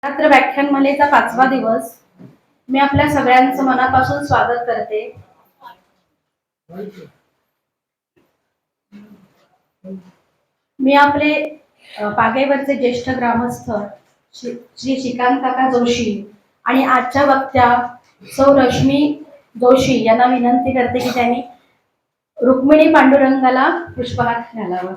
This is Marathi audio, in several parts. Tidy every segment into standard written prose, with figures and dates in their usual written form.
रात्र व्याख्यानमालेचा 5वा दिवस. मी आपल्या सगळ्यांचं मनापासून स्वागत करते. मी आपले पागेवरचे ज्येष्ठ ग्रामस्थ श्री श्रीकांत काका जोशी आणि आजच्या वक्त्या सौ रश्मी जोशी यांना विनंती करते की त्यांनी रुक्मिणी पांडुरंगाला पुष्पहार घालावा.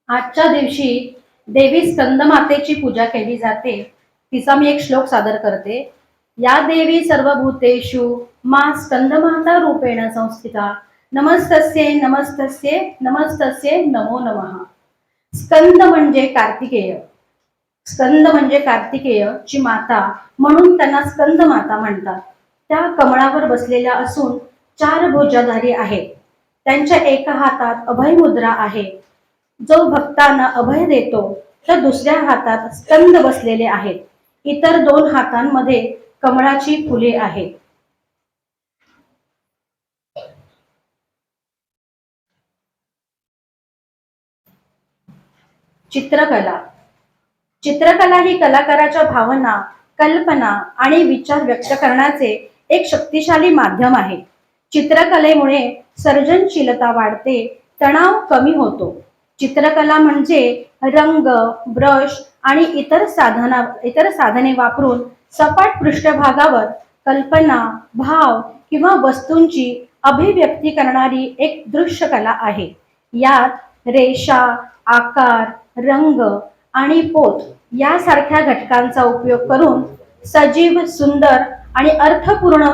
आजच्या दिवशी देवी स्कंदमातेची पूजा केली जाते. तिचा मी एक श्लोक सादर करते. या देवी सर्वभूतेषु मा स्कंदमाता रूपेण संस्थिता नमस्तस्ये नमस्तस्ये नमस्तस्ये नमो नमः. स्कंद म्हणजे कार्तिकेय. स्कंद म्हणजे कार्तिकेय ची माता म्हणून त्यांना स्कंद माता म्हणतात. त्या कमळावर बसलेल्या असून 4 भुजाधारी आहेत. त्यांच्या एका हातात अभय मुद्रा आहे. जो भक्तांना अभय देतो तर दुसऱ्या हातात स्कंद बसलेले आहेत. इतर 2 हातांमध्ये कमळाची फुले आहेत. चित्रकला. चित्रकला ही कलाकाराच्या भावना, कल्पना आणि विचार व्यक्त करण्याचे एक शक्तिशाली माध्यम आहे. चित्रकलेमुळे सर्जनशीलता वाढते, तणाव कमी होतो. चित्रकला म्हणजे रंग, ब्रश आणि इतर साधने वापरून सपाट पृष्ठभागावर कल्पना, भाव किंवा वस्तूंची अभिव्यक्ती करणारी एक दृश्य कला आहे. यात रेषा, आकार, रंग आणि पोत यासारख्या घटकांचा उपयोग करून सजीव, सुंदर आणि अर्थपूर्ण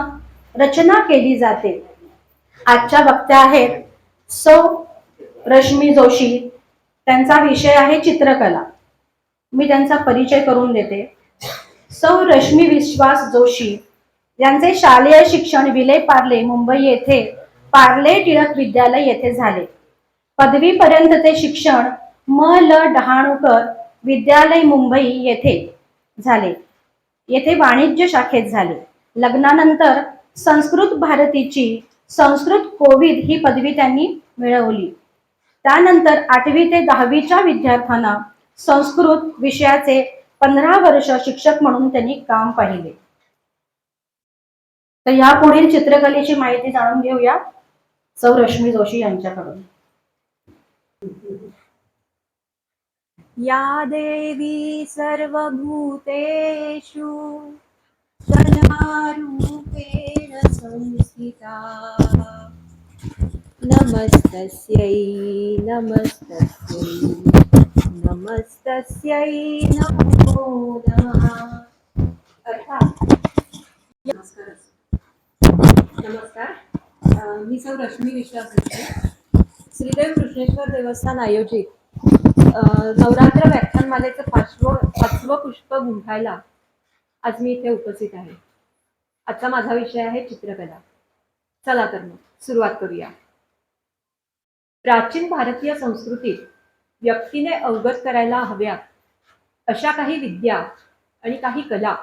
रचना केली जाते. आजच्या वक्त्या आहेत सौ रश्मी जोशी. त्यांचा विषय आहे चित्रकला. मी त्यांचा परिचय करून देते. सौ रश्मी विश्वास जोशी यांचे शालेय शिक्षण विले पार्ले मुंबई येथे पार्ले टिळक विद्यालय येथे झाले. पदवीपर्यंतचे शिक्षण म ल डहाणूकर विद्यालय मुंबई येथे झाले. येथे वाणिज्य शाखेत झाले. लग्नानंतर संस्कृत भारतीची संस्कृत कोविद ही पदवी त्यांनी मिळवली. त्यानंतर 8वी ते 10वीच्या विद्यार्थ्यांना संस्कृत विषयाचे 15 वर्ष शिक्षक म्हणून त्यांनी काम पाहिले. तर या पुढील चित्रकलेची माहिती जाणून घेऊया सौ रश्मी जोशी यांच्याकडून. या देवी सर्वभूतेषु कलारूपेण संस्थिता नमस्तस्यै नमस्तस्यै नमस्तस्यै नमो नमः. नमस्कार. मी सौ रश्मी विश्वास जोशी, श्रीदेव कृष्णेश्वर देवस्थान आयोजित नवरात्र व्याख्यानमालेचं 5वं पुष्प गुंफायला आज मी इथे उपस्थित आहे. आजचा माझा विषय आहे चित्रकला. चला तर मग सुरुवात करूया. प्राचीन भारतीय संस्कृतीत व्यक्तीने अवगत करायला हव्या अशा काही विद्या आणि काही कला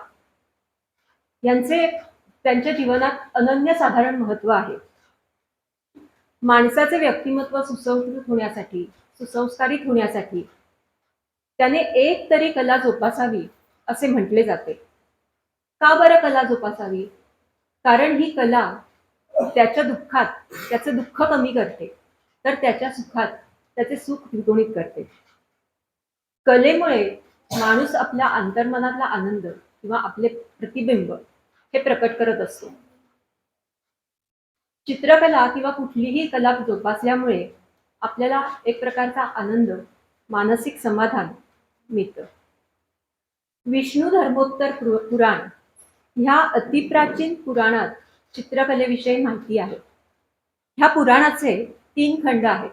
यांचे त्यांच्या जीवनात अनन्यसाधारण महत्त्व आहे. माणसाचे व्यक्तिमत्व सुसंस्कृत होण्यासाठी, सुसंस्कारित होण्यासाठी त्याने एक तरी कला जोपासावी असे म्हटले जाते. का बरं कला जोपासावी? कारण ही कला त्याच्या दुःखात त्याचे दुःख कमी करते, तर त्याच्या सुखात त्याचे सुख द्विगुणित करते. कलेमुळे माणूस आपल्या अंतर्मनातला आनंद किंवा आपले प्रतिबिंब हे प्रकट करत असतो. चित्रकला किंवा कुठलीही कला जोपासल्यामुळे आपल्याला एक प्रकारचा आनंद, मानसिक समाधान मिळतं. विष्णू धर्मोत्तर पुराण ह्या अतिप्राचीन पुराणात चित्रकलेविषयी माहिती आहे. ह्या पुराणाचे 3 खंड आहेत.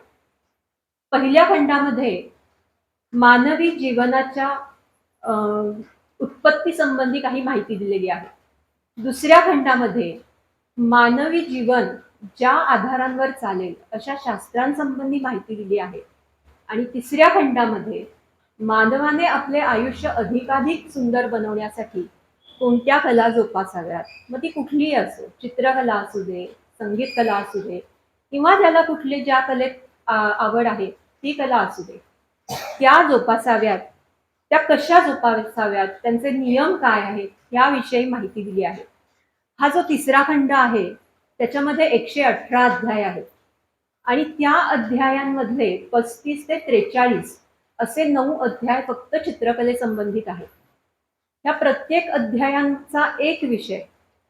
पहिल्या खंडामध्ये मानवी जीवनाच्या उत्पत्ती संबंधी काही माहिती दिलेली आहे. दुसऱ्या खंडामध्ये मानवी जीवन ज्या आधारांवर चालेल अशा शास्त्रांसंबंधी माहिती दिली आहे. आणि तिसऱ्या खंडामध्ये मानवाने आपले आयुष्य अधिकाधिक सुंदर बनवण्यासाठी कोणत्या कला जोपासाव्यात, मग ती कुठलीही असो, चित्रकला असू दे, संगीत कला असू दे, किंवा त्याला कुठली ज्या कलेत आवड आहे ती कला असू दे, त्या जोपासाव्यात, त्या कशा जोपासाव्यात, त्यांचे नियम काय आहेत याविषयी माहिती दिली आहे. हा जो तिसरा खंड आहे त्याच्यामध्ये 118 अध्याय आहेत आणि त्या अध्यायांमधले 35 ते 43 असे 9 अध्याय फक्त चित्रकले संबंधित आहेत. या प्रत्येक अध्यायांचा एक विषय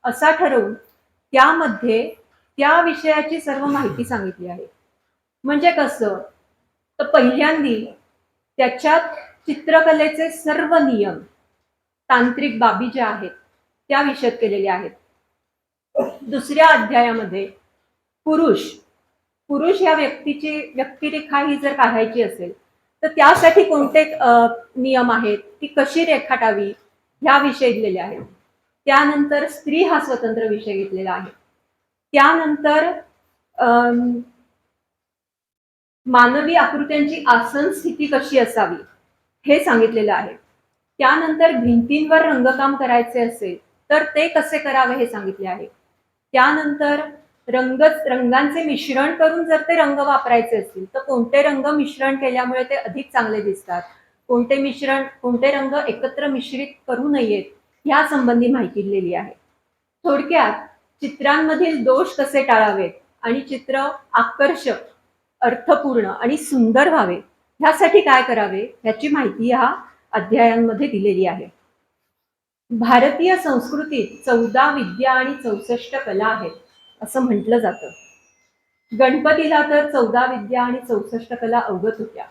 असा ठरवून त्यामध्ये त्या विषयाची सर्व माहिती सांगितली आहे. म्हणजे कसं, तर पहिल्यांदी त्याच्यात चित्रकलेचे सर्व नियम, तांत्रिक बाबी ज्या आहेत त्या विषद केलेल्या आहेत. दुसऱ्या अध्यायामध्ये पुरुष या व्यक्तीची व्यक्तिरेखा ही जर काढायची असेल तर त्यासाठी कोणते नियम आहेत, ती कशी रेखाटावी ह्याविषयी दिलेले आहेत. त्यानंतर स्त्री हा स्वतंत्र विषय घेतलेला आहे. त्यानंतर मानवी आकृत्यांची आसन स्थिती कशी असावी हे सांगितलेलं आहे. त्यानंतर भिंतींवर रंगकाम करायचे असेल तर ते कसे करावे हे सांगितले आहे. त्यानंतर रंगांचे मिश्रण करून जर ते रंग वापरायचे असतील तर कोणते रंग मिश्रण केल्यामुळे ते अधिक चांगले दिसतात, कोणते रंग एकत्र मिश्रित करू नयेत या संबंधी माहिती दिलेली आहे. थोडक्यात चित्रांमधील दोष कसे टाळावेत आणि चित्र आकर्षक, अर्थपूर्ण आणि सुंदर व्हावे ह्यासाठी काय करावे याची माहिती या अध्यायांमध्ये दिलेली आहे. भारतीय संस्कृतीत 14 विद्या आणि 64 कला आहेत असं म्हटलं जातं. गणपतीला तर 14 विद्या आणि 64 कला अवगत होत्या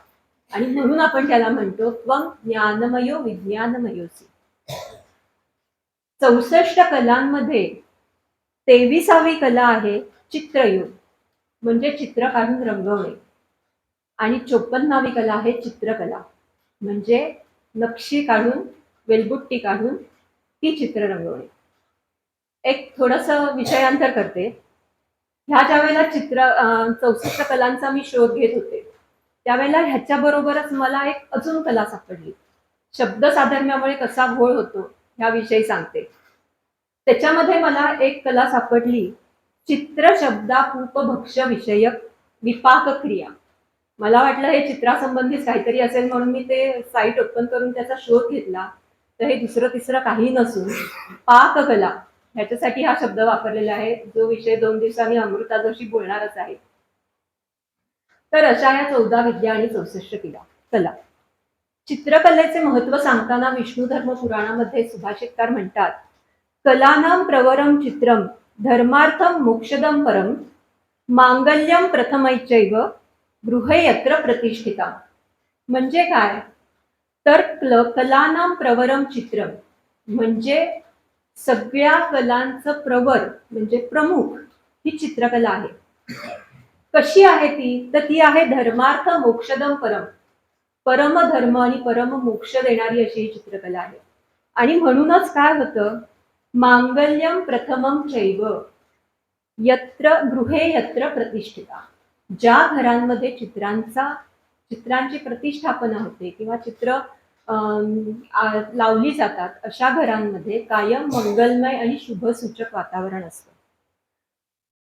आणि म्हणून आपण त्याला म्हणतो त्वं ज्ञानमयो विज्ञानमयोसी. 64 कलांमध्ये 23वी कला आहे चित्रयोग, म्हणजे चित्र काढून रंगवणे, आणि 54वी कला आहे चित्रकला, म्हणजे नक्षी काढून, वेलबुट्टी काढून ती चित्र रंगवणे. एक थोडस विषयांतर करते. ह्या ज्या वेळेला 64 कलांचा मी शोध घेत होते त्यावेळेला ह्याच्या बरोबरच मला एक अजून कला सापडली. शब्द साधर्म्यामुळे कसा घोळ होतो ह्याविषयी सांगते. त्याच्यामध्ये मला एक कला सापडली, चित्र शब्दापूपभक्ष विषयक विपाक क्रिया. मला वाटलं हे चित्रासंबंधीच काहीतरी असेल म्हणून मी ते साईट ओपन करून त्याचा शोध घेतला, तर हे दुसरं तिसरं काही नसून पाककला ह्याच्यासाठी हा शब्द वापरलेला आहे, जो विषय 2 दिवसांनी अमृता जोशी बोलणारच आहे. तर अशा या 14 विद्या आणि 64 कला. चित्रकलेचे महत्व सांगताना विष्णू धर्म पुराणामध्ये सुभाषितकार म्हणतात, कलानां प्रवरम चित्रम धर्मार्थम मोक्षदम परम मांगल्यम प्रथमैचैव गृहे यत्र प्रतिष्ठिता. म्हणजे काय, तर कलानां प्रवरम चित्रम म्हणजे सगळ्या कलांचं प्रवर म्हणजे प्रमुख ही चित्रकला आहे. कशी आहे ती, तर ती आहे धर्मार्थ मोक्षदम परम, परम धर्म आणि परम मोक्ष देणारी अशी ही चित्रकला आहे. आणि म्हणूनच काय होतं, मांगल्यम प्रथमम चैव यत्र गृहे यत्र प्रतिष्ठिता. ज्या घरांमध्ये चित्रांची प्रतिष्ठापना होते किंवा चित्र लावली जातात अशा घरांमध्ये कायम मंगलमय आणि शुभसूचक वातावरण असतं.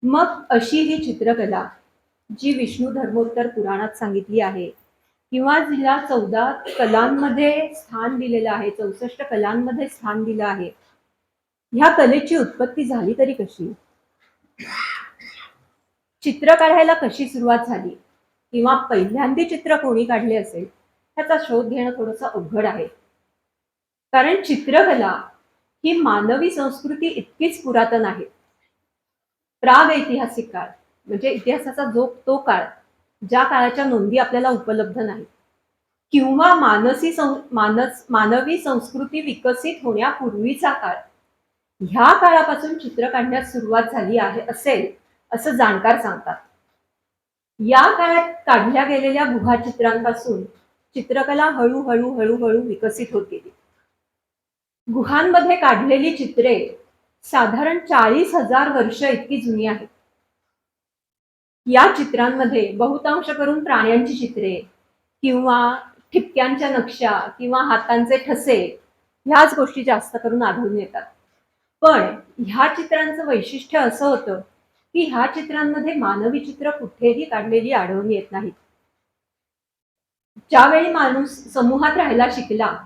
मग अशी ही चित्रकला जी विष्णू धर्मोत्तर पुराणात सांगितली आहे किंवा जिला 14 कलांमध्ये स्थान दिलेलं आहे, 64 कलांमध्ये स्थान दिलं आहे, ह्या कलेची उत्पत्ती झाली तरी कशी, चित्र काढायला कशी सुरुवात झाली किंवा पहिल्यांदी चित्र कोणी काढले असेल ह्याचा शोध घेणं थोडंसं अवघड आहे. कारण चित्रकला ही मानवी संस्कृती इतकीच पुरातन आहे. प्रागैतिहासिक काळ म्हणजे इतिहासाचा तो काळ ज्या काळाच्या नोंदी आपल्याला उपलब्ध नाहीत किंवा मानवी संस्कृती विकसित होण्यापूर्वीचा काळ, ह्या काळापासून चित्र काढण्यास सुरुवात झाली आहे असेल असं जाणकार सांगतात. या काळात काढल्या गेलेल्या गुहाचित्रांपासून चित्रकला हळूहळू विकसित होत गेली. गुहांमध्ये काढलेली चित्रे साधारण 40,000 वर्ष इतकी जुनी आहेत. या चित्रांमध्ये बहुतांश करून प्राण्यांची चित्रे किंवा ठिपक्यांच्या नक्षा किंवा हातांचे ठसे ह्याच गोष्टी जास्त करून आढळून येतात. पण ह्या चित्रांचं वैशिष्ट्य असं होतं की ह्या चित्रांमध्ये मानवी चित्र कुठेही काढलेली आढळून येत नाहीत. ज्यावेळी माणूस समूहात राहायला शिकला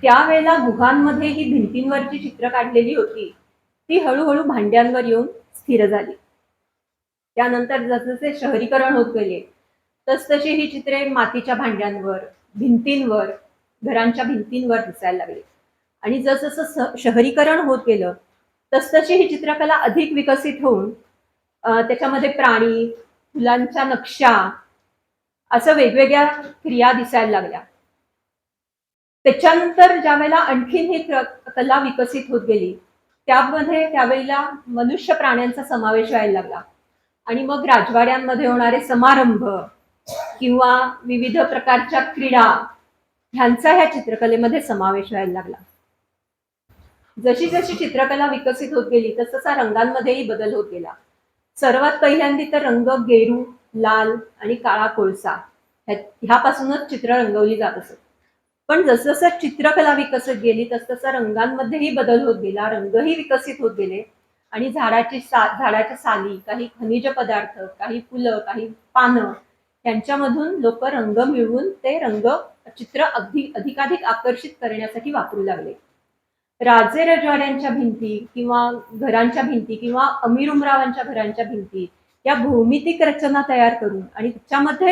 त्यावेळेला गुहांमध्ये ही भिंतींवरची चित्र काढलेली होती ती हळूहळू भांड्यांवर येऊन स्थिर झाली. त्यानंतर जसजसे शहरीकरण होत गेले तसतशी ही चित्रे मातीच्या भांड्यांवर, भिंतींवर, घरांच्या भिंतींवर दिसायला लागली. आणि जसजसं शहरीकरण होत गेलं तसतशी ही चित्रकला अधिक विकसित होऊन त्याच्यामध्ये प्राणी, फुलांच्या नक्षा असं वेगवेगळ्या क्रिया दिसायला लागल्या. त्याच्यानंतर ज्या वेळेला आणखीन ही कला विकसित होत गेली त्यावेळेला मनुष्य प्राण्यांचा समावेश व्हायला लागला. आणि मग राजवाड्यांमध्ये होणारे समारंभ किंवा विविध प्रकारच्या क्रीडा ह्यांचा ह्या चित्रकलेमध्ये समावेश व्हायला लागला. जशी जशी चित्रकला विकसित होत गेली तसतसा रंगांमध्येही बदल होत गेला. सर्वात पहिल्यांदी तर रंग गेरू, लाल आणि काळा कोळसा ह्यापासूनच चित्र रंगवली जात असत. पण जसजसं चित्रकला विकसित गेली तसतसा रंगांमध्येही बदल होत गेला, रंगही विकसित होत गेले. आणि झाडाच्या साली, काही खनिज पदार्थ, काही फुलं, काही पानं यांच्यामधून लोक रंग मिळवून ते रंग चित्र अधिकाधिक आकर्षित करण्यासाठी वापरू लागले. राजे रजवाड्यांच्या भिंती किंवा घरांच्या भिंती किंवा अमीर उमरावांच्या घरांच्या भिंती या भौमितिक रचना तयार करून आणि त्याच्यामध्ये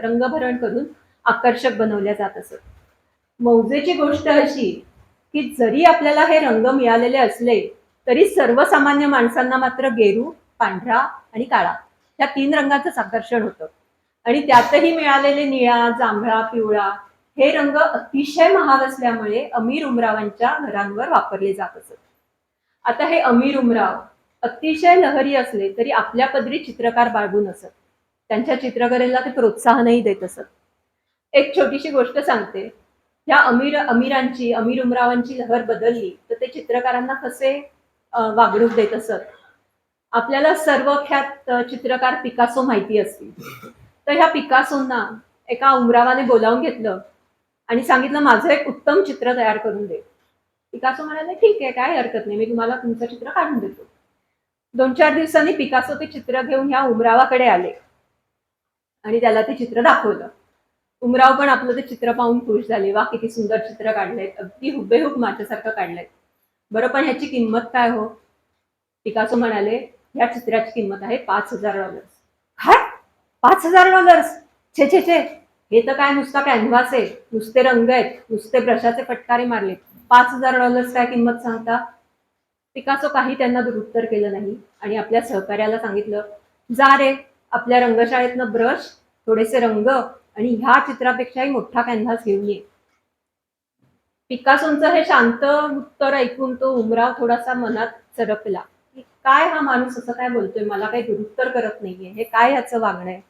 रंगभरण करून आकर्षक बनवल्या जात असत. मौजेची गोष्ट अशी की जरी आपल्याला हे रंग मिळालेले असले तरी सर्वसामान्य माणसांना मात्र गेरू, पांढरा आणि काळा या 3 रंगांचंच आकर्षण होतं. आणि त्यातही मिळालेले निळा, जांभळा, पिवळा हे रंग अतिशय महाग असल्यामुळे अमीर उमरावांच्या घरांवर वापरले जात असत. आता हे अमीर उमराव अतिशय लहरी असले तरी आपल्या पदरी चित्रकार बाळगून असत. त्यांच्या चित्रकलेला ते प्रोत्साहनही देत असत. एक छोटीशी गोष्ट सांगते. या अमीर उमरावांची लहर बदलली तर ते चित्रकारांना कसे वागणूक देत असत. आपल्याला सर्वख्यात चित्रकार पिकासो माहिती असतील. तर ह्या पिकासोंना एका उमरावाने बोलावून घेतलं आणि सांगितलं माझं एक उत्तम चित्र तयार करून दे. पिकासो म्हणाले ठीक आहे, काय हरकत नाही, मी तुम्हाला तुमचं चित्र काढून देतो. 2-4 दिवसांनी पिकासो ते चित्र घेऊन ह्या उमरावाकडे आले आणि त्याला ते चित्र दाखवलं. उमराव पण आपलं ते चित्र पाहून खुश झाले. वा किती सुंदर चित्र काढलंय, अगदी हुबेहूब माझ्यासारखं काढलंय. बरं पण ह्याची किंमत काय हो? पिकासो म्हणाले ह्या चित्राची किंमत आहे $5,000. काय? $5,000? छे छे छे, हे तर काय नुसता कॅनव्हास आहे, नुसते रंग आहेत, नुसते ब्रशाचे फटकारे मारले, $5,000 काय किंमत सांगता? पिकासो काही त्यांना दुरुत्तर केलं नाही आणि आपल्या सहकार्याला सांगितलं जा रे, आपल्या रंगशाळेतनं ब्रश, थोडेसे रंग आणि ह्या चित्रापेक्षाही मोठा कॅनव्हास घेऊन ये. पिकासोंचं हे शांत उत्तर ऐकून तो उमराव थोडासा मनात सरकला की काय हा माणूस असं काय बोलतोय, मला काही दुरुत्तर करत नाहीये, हे काय ह्याचं वागणं आहे.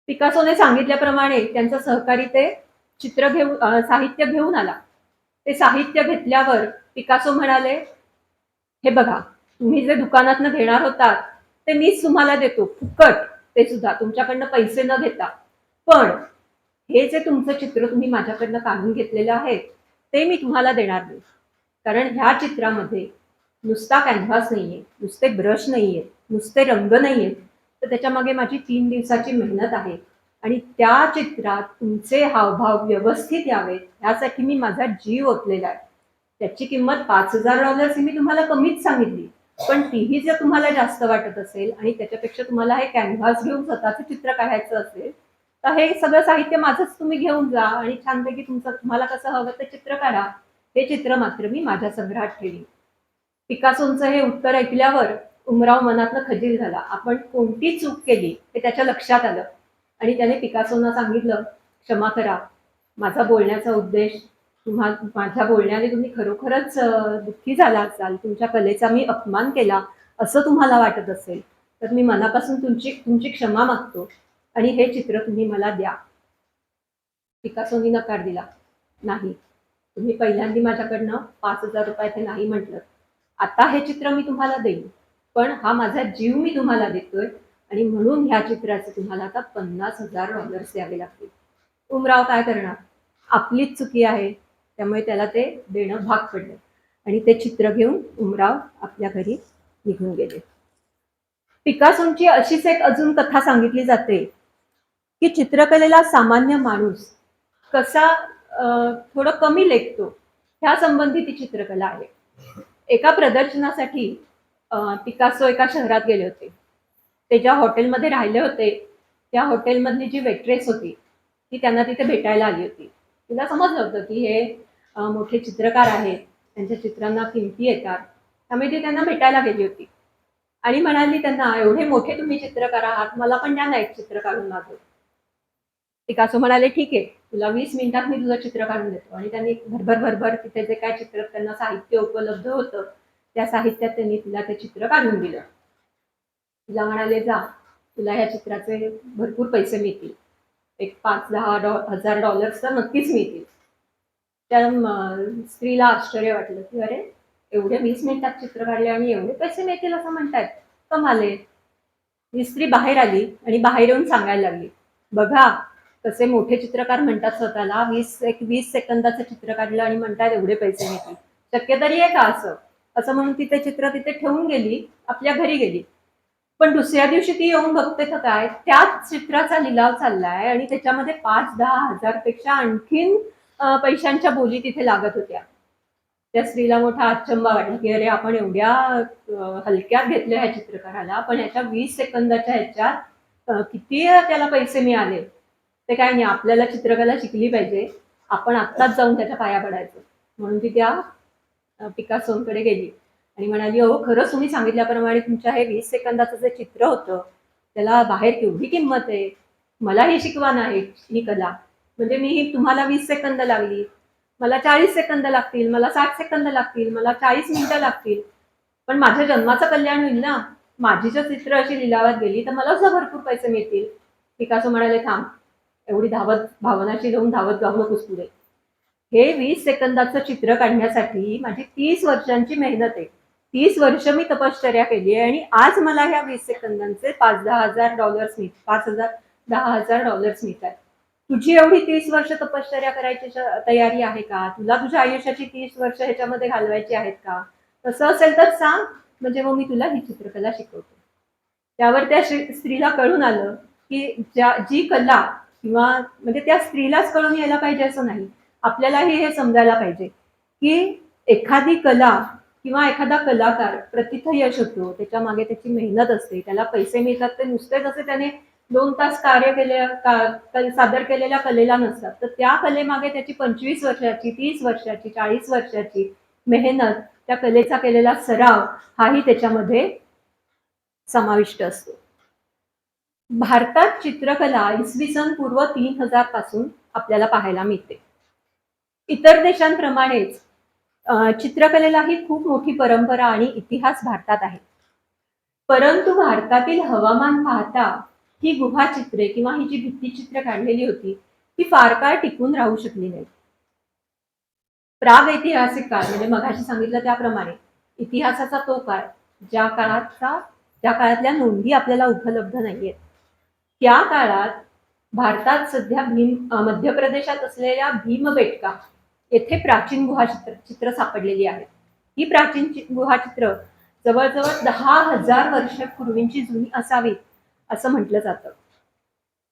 पिकासोने सांगितल्याप्रमाणे त्यांचा सहकारी ते साहित्य घेऊन आला. ते साहित्य घेतल्यावर पिकासो म्हणाले हे बघा, तुम्ही जे दुकानातनं घेणार होतात ते मीच तुम्हाला देतो फुकट, ते सुद्धा तुमच्याकडनं पैसे न घेता. पण हे जे तुमचं चित्र तुम्ही माझ्याकडनं काढून घेतलेलं आहे ते मी तुम्हाला देणार नाही. कारण ह्या चित्रामध्ये नुसता कॅनव्हास नाहीये, नुसते ब्रश नाहीये, नुसते रंग नाहीये, तर त्याच्या मागे माझी 3 दिवसाची मेहनत आहे. आणि त्या चित्रात तुमचे हावभाव व्यवस्थित यावेत यासाठी मी माझा जीव ओतलेला आहे. त्याची किंमत $5,000 ही मी तुम्हाला कमीच सांगितली. पण तीही जर तुम्हाला जास्त वाटत असेल आणि त्याच्यापेक्षा तुम्हाला हे कॅनव्हास घेऊन स्वतःचं चित्र काढायचं असेल तर हे सगळं साहित्य माझंच तुम्ही घेऊन जा आणि छानपैकी तुम्हाला कसं हवं ते चित्र काढा. हे चित्र मात्र मी माझ्या संग्रहात ठेवीन. पिकासोंचं हे उत्तर ऐकल्यावर उमराव मनातनं खजील झाला. आपण कोणती चूक केली हे त्याच्या लक्षात आलं आणि त्याने पिकासोंना सांगितलं क्षमा करा, माझा बोलण्याचा उद्देश माझ्या बोलण्याने तुम्ही खरोखरच दुःखी झाला असाल, तुमच्या कलेचा मी अपमान केला असं तुम्हाला वाटत असेल तर मी मनापासून तुमची क्षमा मागतो आणि हे चित्र तुम्ही मला द्या. पिकासोंनी नकार दिला. नाही, तुम्ही पहिल्यांदा माझ्याकडनं 5,000 रुपये नाही म्हटलं. आता हे चित्र मी तुम्हाला देईन, पण हा माझा जीव मी तुम्हाला देतोय आणि म्हणून ह्या चित्राचे तुम्हाला आता $50,000 द्यावे लागतील. उमराव काय करणार? आपलीच चुकी आहे, त्यामुळे त्याला ते देणं भाग पडलं आणि ते चित्र घेऊन उमराव आपल्या घरी निघून गेले. पिकासोंची अशीच एक अजून कथा सांगितली जाते की चित्रकलेला सामान्य माणूस कसा थोडं कमी लेखतो ह्या संबंधी ती चित्रकला आहे. एका प्रदर्शनासाठी पिकासो एका शहरात गेले होते. ते ज्या हॉटेलमध्ये राहिले होते त्या हॉटेलमधली जी वेट्रेस होती ती त्यांना तिथे भेटायला आली होती. तिला समजलं होतं की हे मोठे चित्रकार आहेत, त्यांच्या चित्रांना किमती येतात, त्यामुळे ती त्यांना भेटायला गेली होती आणि म्हणाली त्यांना, एवढे मोठे तुम्ही चित्रकार आहात, मला पण द्या ना एक चित्र काढून माझं. पिकासो म्हणाले, ठीक आहे, तुला 20 मिनिटात मी तुझं चित्र काढून देतो. आणि त्यांनी भरभर तिथे जे काय चित्र त्यांना साहित्य उपलब्ध होतं त्या साहित्यात त्यांनी तिला ते चित्र काढून दिलं. तिला म्हणाले, जा, तुला ह्या चित्राचे भरपूर पैसे मिळतील, एक $5,000-10,000 तर नक्कीच मिळतील. त्या स्त्रीला आश्चर्य वाटलं की अरे, एवढे 20 मिनिटात चित्र काढले आणि एवढे पैसे मिळतील असं म्हणतायत, कमाल आहे. ही स्त्री बाहेर आली आणि बाहेर येऊन सांगायला लागली, बघा कसे मोठे चित्रकार म्हणतात स्वतःला, 20 सेकंदाचं चित्र काढलं आणि म्हणतात एवढे पैसे मिळतील, शक्य तरी आहे का असं? असं म्हणून ती ते चित्र तिथे ठेवून गेली, आपल्या घरी गेली. पण दुसऱ्या दिवशी ती येऊन बघते तर काय, त्याच चित्राचा लिलाव चाललाय आणि त्याच्यामध्ये 5-10 हजार पेक्षा आणखीन पैशांच्या बोली तिथे लागत होत्या. त्या स्त्रीला मोठा अचंबा वाटला की अरे, आपण एवढ्या हलक्यात घेतल्या ह्या चित्रकाराला, पण ह्याच्या 20 सेकंदाच्या ह्याच्यात किती त्याला पैसे मिळाले. ते काय नाही, आपल्याला चित्रकला शिकली पाहिजे, आपण आत्ताच जाऊन त्याच्या पाया पडायचं. म्हणून ती त्या पिकासोंकडे गेली आणि म्हणाली, अहो खरंच तुम्ही सांगितल्याप्रमाणे तुमच्या हे 20 सेकंदाचं जे चित्र होतं त्याला बाहेर केवढी किंमत आहे, मला हे शिकवा नाही ही कला. म्हणजे मी ही तुम्हाला 20 सेकंद लागली, मला 40 सेकंद लागतील, मला 60 सेकंद लागतील, मला 40 मिनिटं लागतील, पण माझ्या जन्माचं कल्याण होईल ना. माझी जर चित्र अशी लिलावात गेली तर मला सुद्धा भरपूर पैसे मिळतील. पिकासो म्हणाले, थांब, एवढी भावनाशी घेऊन धावत जाऊ नकोस पुढे. हे 20 सेकंदाचं चित्र काढण्यासाठी माझी 30 वर्षांची मेहनत आहे. 30 वर्ष मी तपश्चर्या केली आहे आणि आज मला ह्या 20 सेकंदांचे $5,000 $10,000 मिळतात. तुझी एवढी 30 वर्ष तपश्चर्या करायची तयारी आहे का? तुला तुझ्या आयुष्याची 30 वर्ष ह्याच्यामध्ये घालवायची आहेत का? तसं असेल तर सांग, म्हणजे मग मी तुला ही चित्रकला शिकवतो. त्यावर त्या स्त्रीला कळून आलं की जी कला, किंवा म्हणजे त्या स्त्रीलाच कळून यायला पाहिजे असं नाही, आपल्यालाही हे समजायला पाहिजे की एखादी कला किंवा एखादा कलाकार प्रथित यश होतो, त्याच्या मागे त्याची मेहनत असते, त्याला पैसे मिळतात ते नुसतेच असे त्याने 2 तास कार्य केले सादर केलेल्या कलेला नसतात, तर त्या कलेमागे त्याची 25 वर्षाची, 30 वर्षाची, 40 वर्षाची मेहनत, त्या कलेचा केलेला सराव हाही त्याच्यामध्ये समाविष्ट असतो. भारतात चित्रकला इसवी सन पूर्व 3000 पासून आपल्याला पाहायला मिळते. इतर देशांप्रमाणेच चित्रकलेलाही खूप मोठी परंपरा आणि इतिहास भारतात आहे. परंतु भारतातील हवामान पाहता ही गुहाचित्रे किंवा ही जी भित्तिचित्र काढलेली होती ती फार काळ टिकून राहू शकली नाही. प्रागैतिहासिक काळ म्हणजे मगाशी सांगितलं त्याप्रमाणे इतिहासाचा तो काळ, ज्या काळातल्या नोंदी आपल्याला उपलब्ध नाहीयेत, त्या काळात भारतात सध्या मध्य प्रदेशात असलेल्या भीमबेटका येथे प्राचीन गुहाचित्र सापडलेली आहेत. ही प्राचीन गुहाचित्र जवळजवळ 10,000 वर्षापूर्वींची जुनी असावीत असं म्हटलं जातं.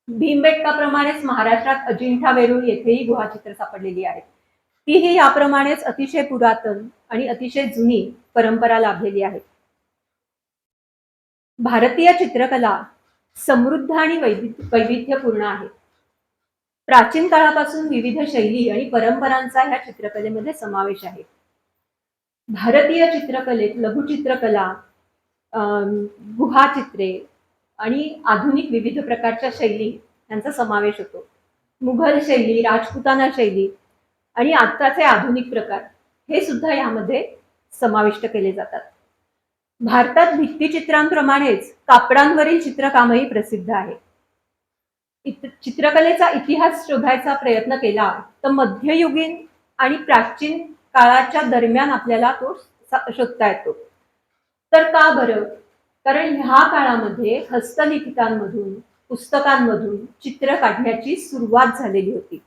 भीमबेटकाप्रमाणेच महाराष्ट्रात अजिंठा वेरूळ येथेही गुहाचित्र सापडलेली आहेत. तीही याप्रमाणेच अतिशय पुरातन आणि अतिशय जुनी परंपरा लाभलेली आहे. भारतीय चित्रकला समृद्ध आणि वैविध्यपूर्ण आहे. प्राचीन काळापासून विविध शैली आणि परंपरांचा ह्या चित्रकलेमध्ये समावेश आहे. भारतीय चित्रकलेत लघुचित्रकला, गुहाचित्रे आणि आधुनिक विविध प्रकारच्या शैली यांचा समावेश होतो. मुघल शैली, राजपुताना शैली आणि आत्ताचे आधुनिक प्रकार हे सुद्धा यामध्ये समाविष्ट केले जातात. भारतात भित्तिचित्रांप्रमाणेच कापडांवरील चित्रकामही प्रसिद्ध आहे. चित्रकलेचा इतिहास शोधायचा प्रयत्न केला तर मध्ययुगीन आणि प्राचीन काळाच्या दरम्यान आपल्याला तो शोधता येतो. तर का बरं? कारण ह्या काळामध्ये हस्तलिखितांमधून, पुस्तकांमधून चित्र काढण्याची सुरुवात झालेली होती.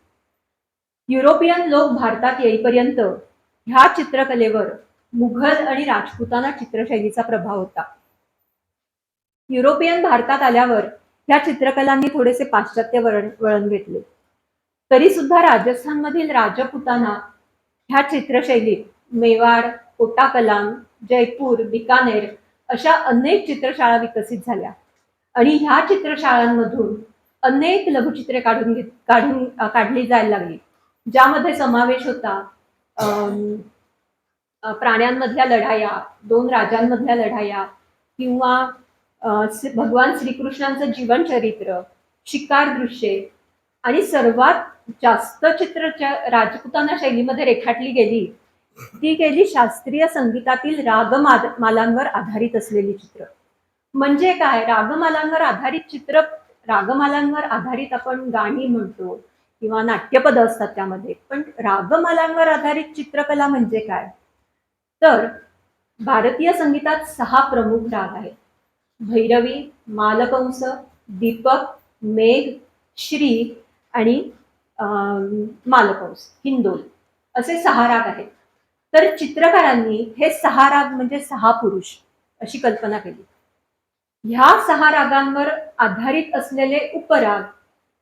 युरोपियन लोक भारतात येईपर्यंत ह्या चित्रकलेवर मुघल आणि राजपुताना चित्रशैलीचा प्रभाव होता. युरोपियन भारतात आल्यावर ह्या चित्रकलांनी थोडेसे पाश्चात्य वळण घेतले. तरी सुद्धा राजस्थानमधील राजपुताना ह्या चित्रशैलीत मेवाड, कोटाकलाम, जयपूर, बिकानेर अशा अनेक चित्रशाळा विकसित झाल्या आणि ह्या चित्रशाळांमधून अनेक लघुचित्रे काढली जायला लागली, ज्यामध्ये समावेश होता प्राण्यांमधल्या लढाया, दोन राजांमधल्या लढाया किंवा भगवान श्रीकृष्णांचं जीवन चरित्र, शिकार दृश्ये आणि सर्वात जास्त चित्र राजपुताना शैलीमध्ये रेखाटली गेली ती गेली शास्त्रीय संगीतातील रागमालांवर आधारित असलेली चित्र. म्हणजे काय? रागमालांवर आधारित चित्र, रागमालांवर आधारित आपण गाणी म्हणतो किंवा नाट्यपद असतात त्यामध्ये, पण रागमालांवर आधारित चित्रकला म्हणजे काय? तर भारतीय संगीतात 6 प्रमुख राग आहेत: भैरवी, मालकंस, दीपक, मेघ, श्री आणि मालकंस, हिंदोल असे 6 राग आहेत. तर चित्रकारांनी हे 6 राग म्हणजे 6 पुरुष अशी कल्पना केली. ह्या 6 रागांवर आधारित असलेले उपराग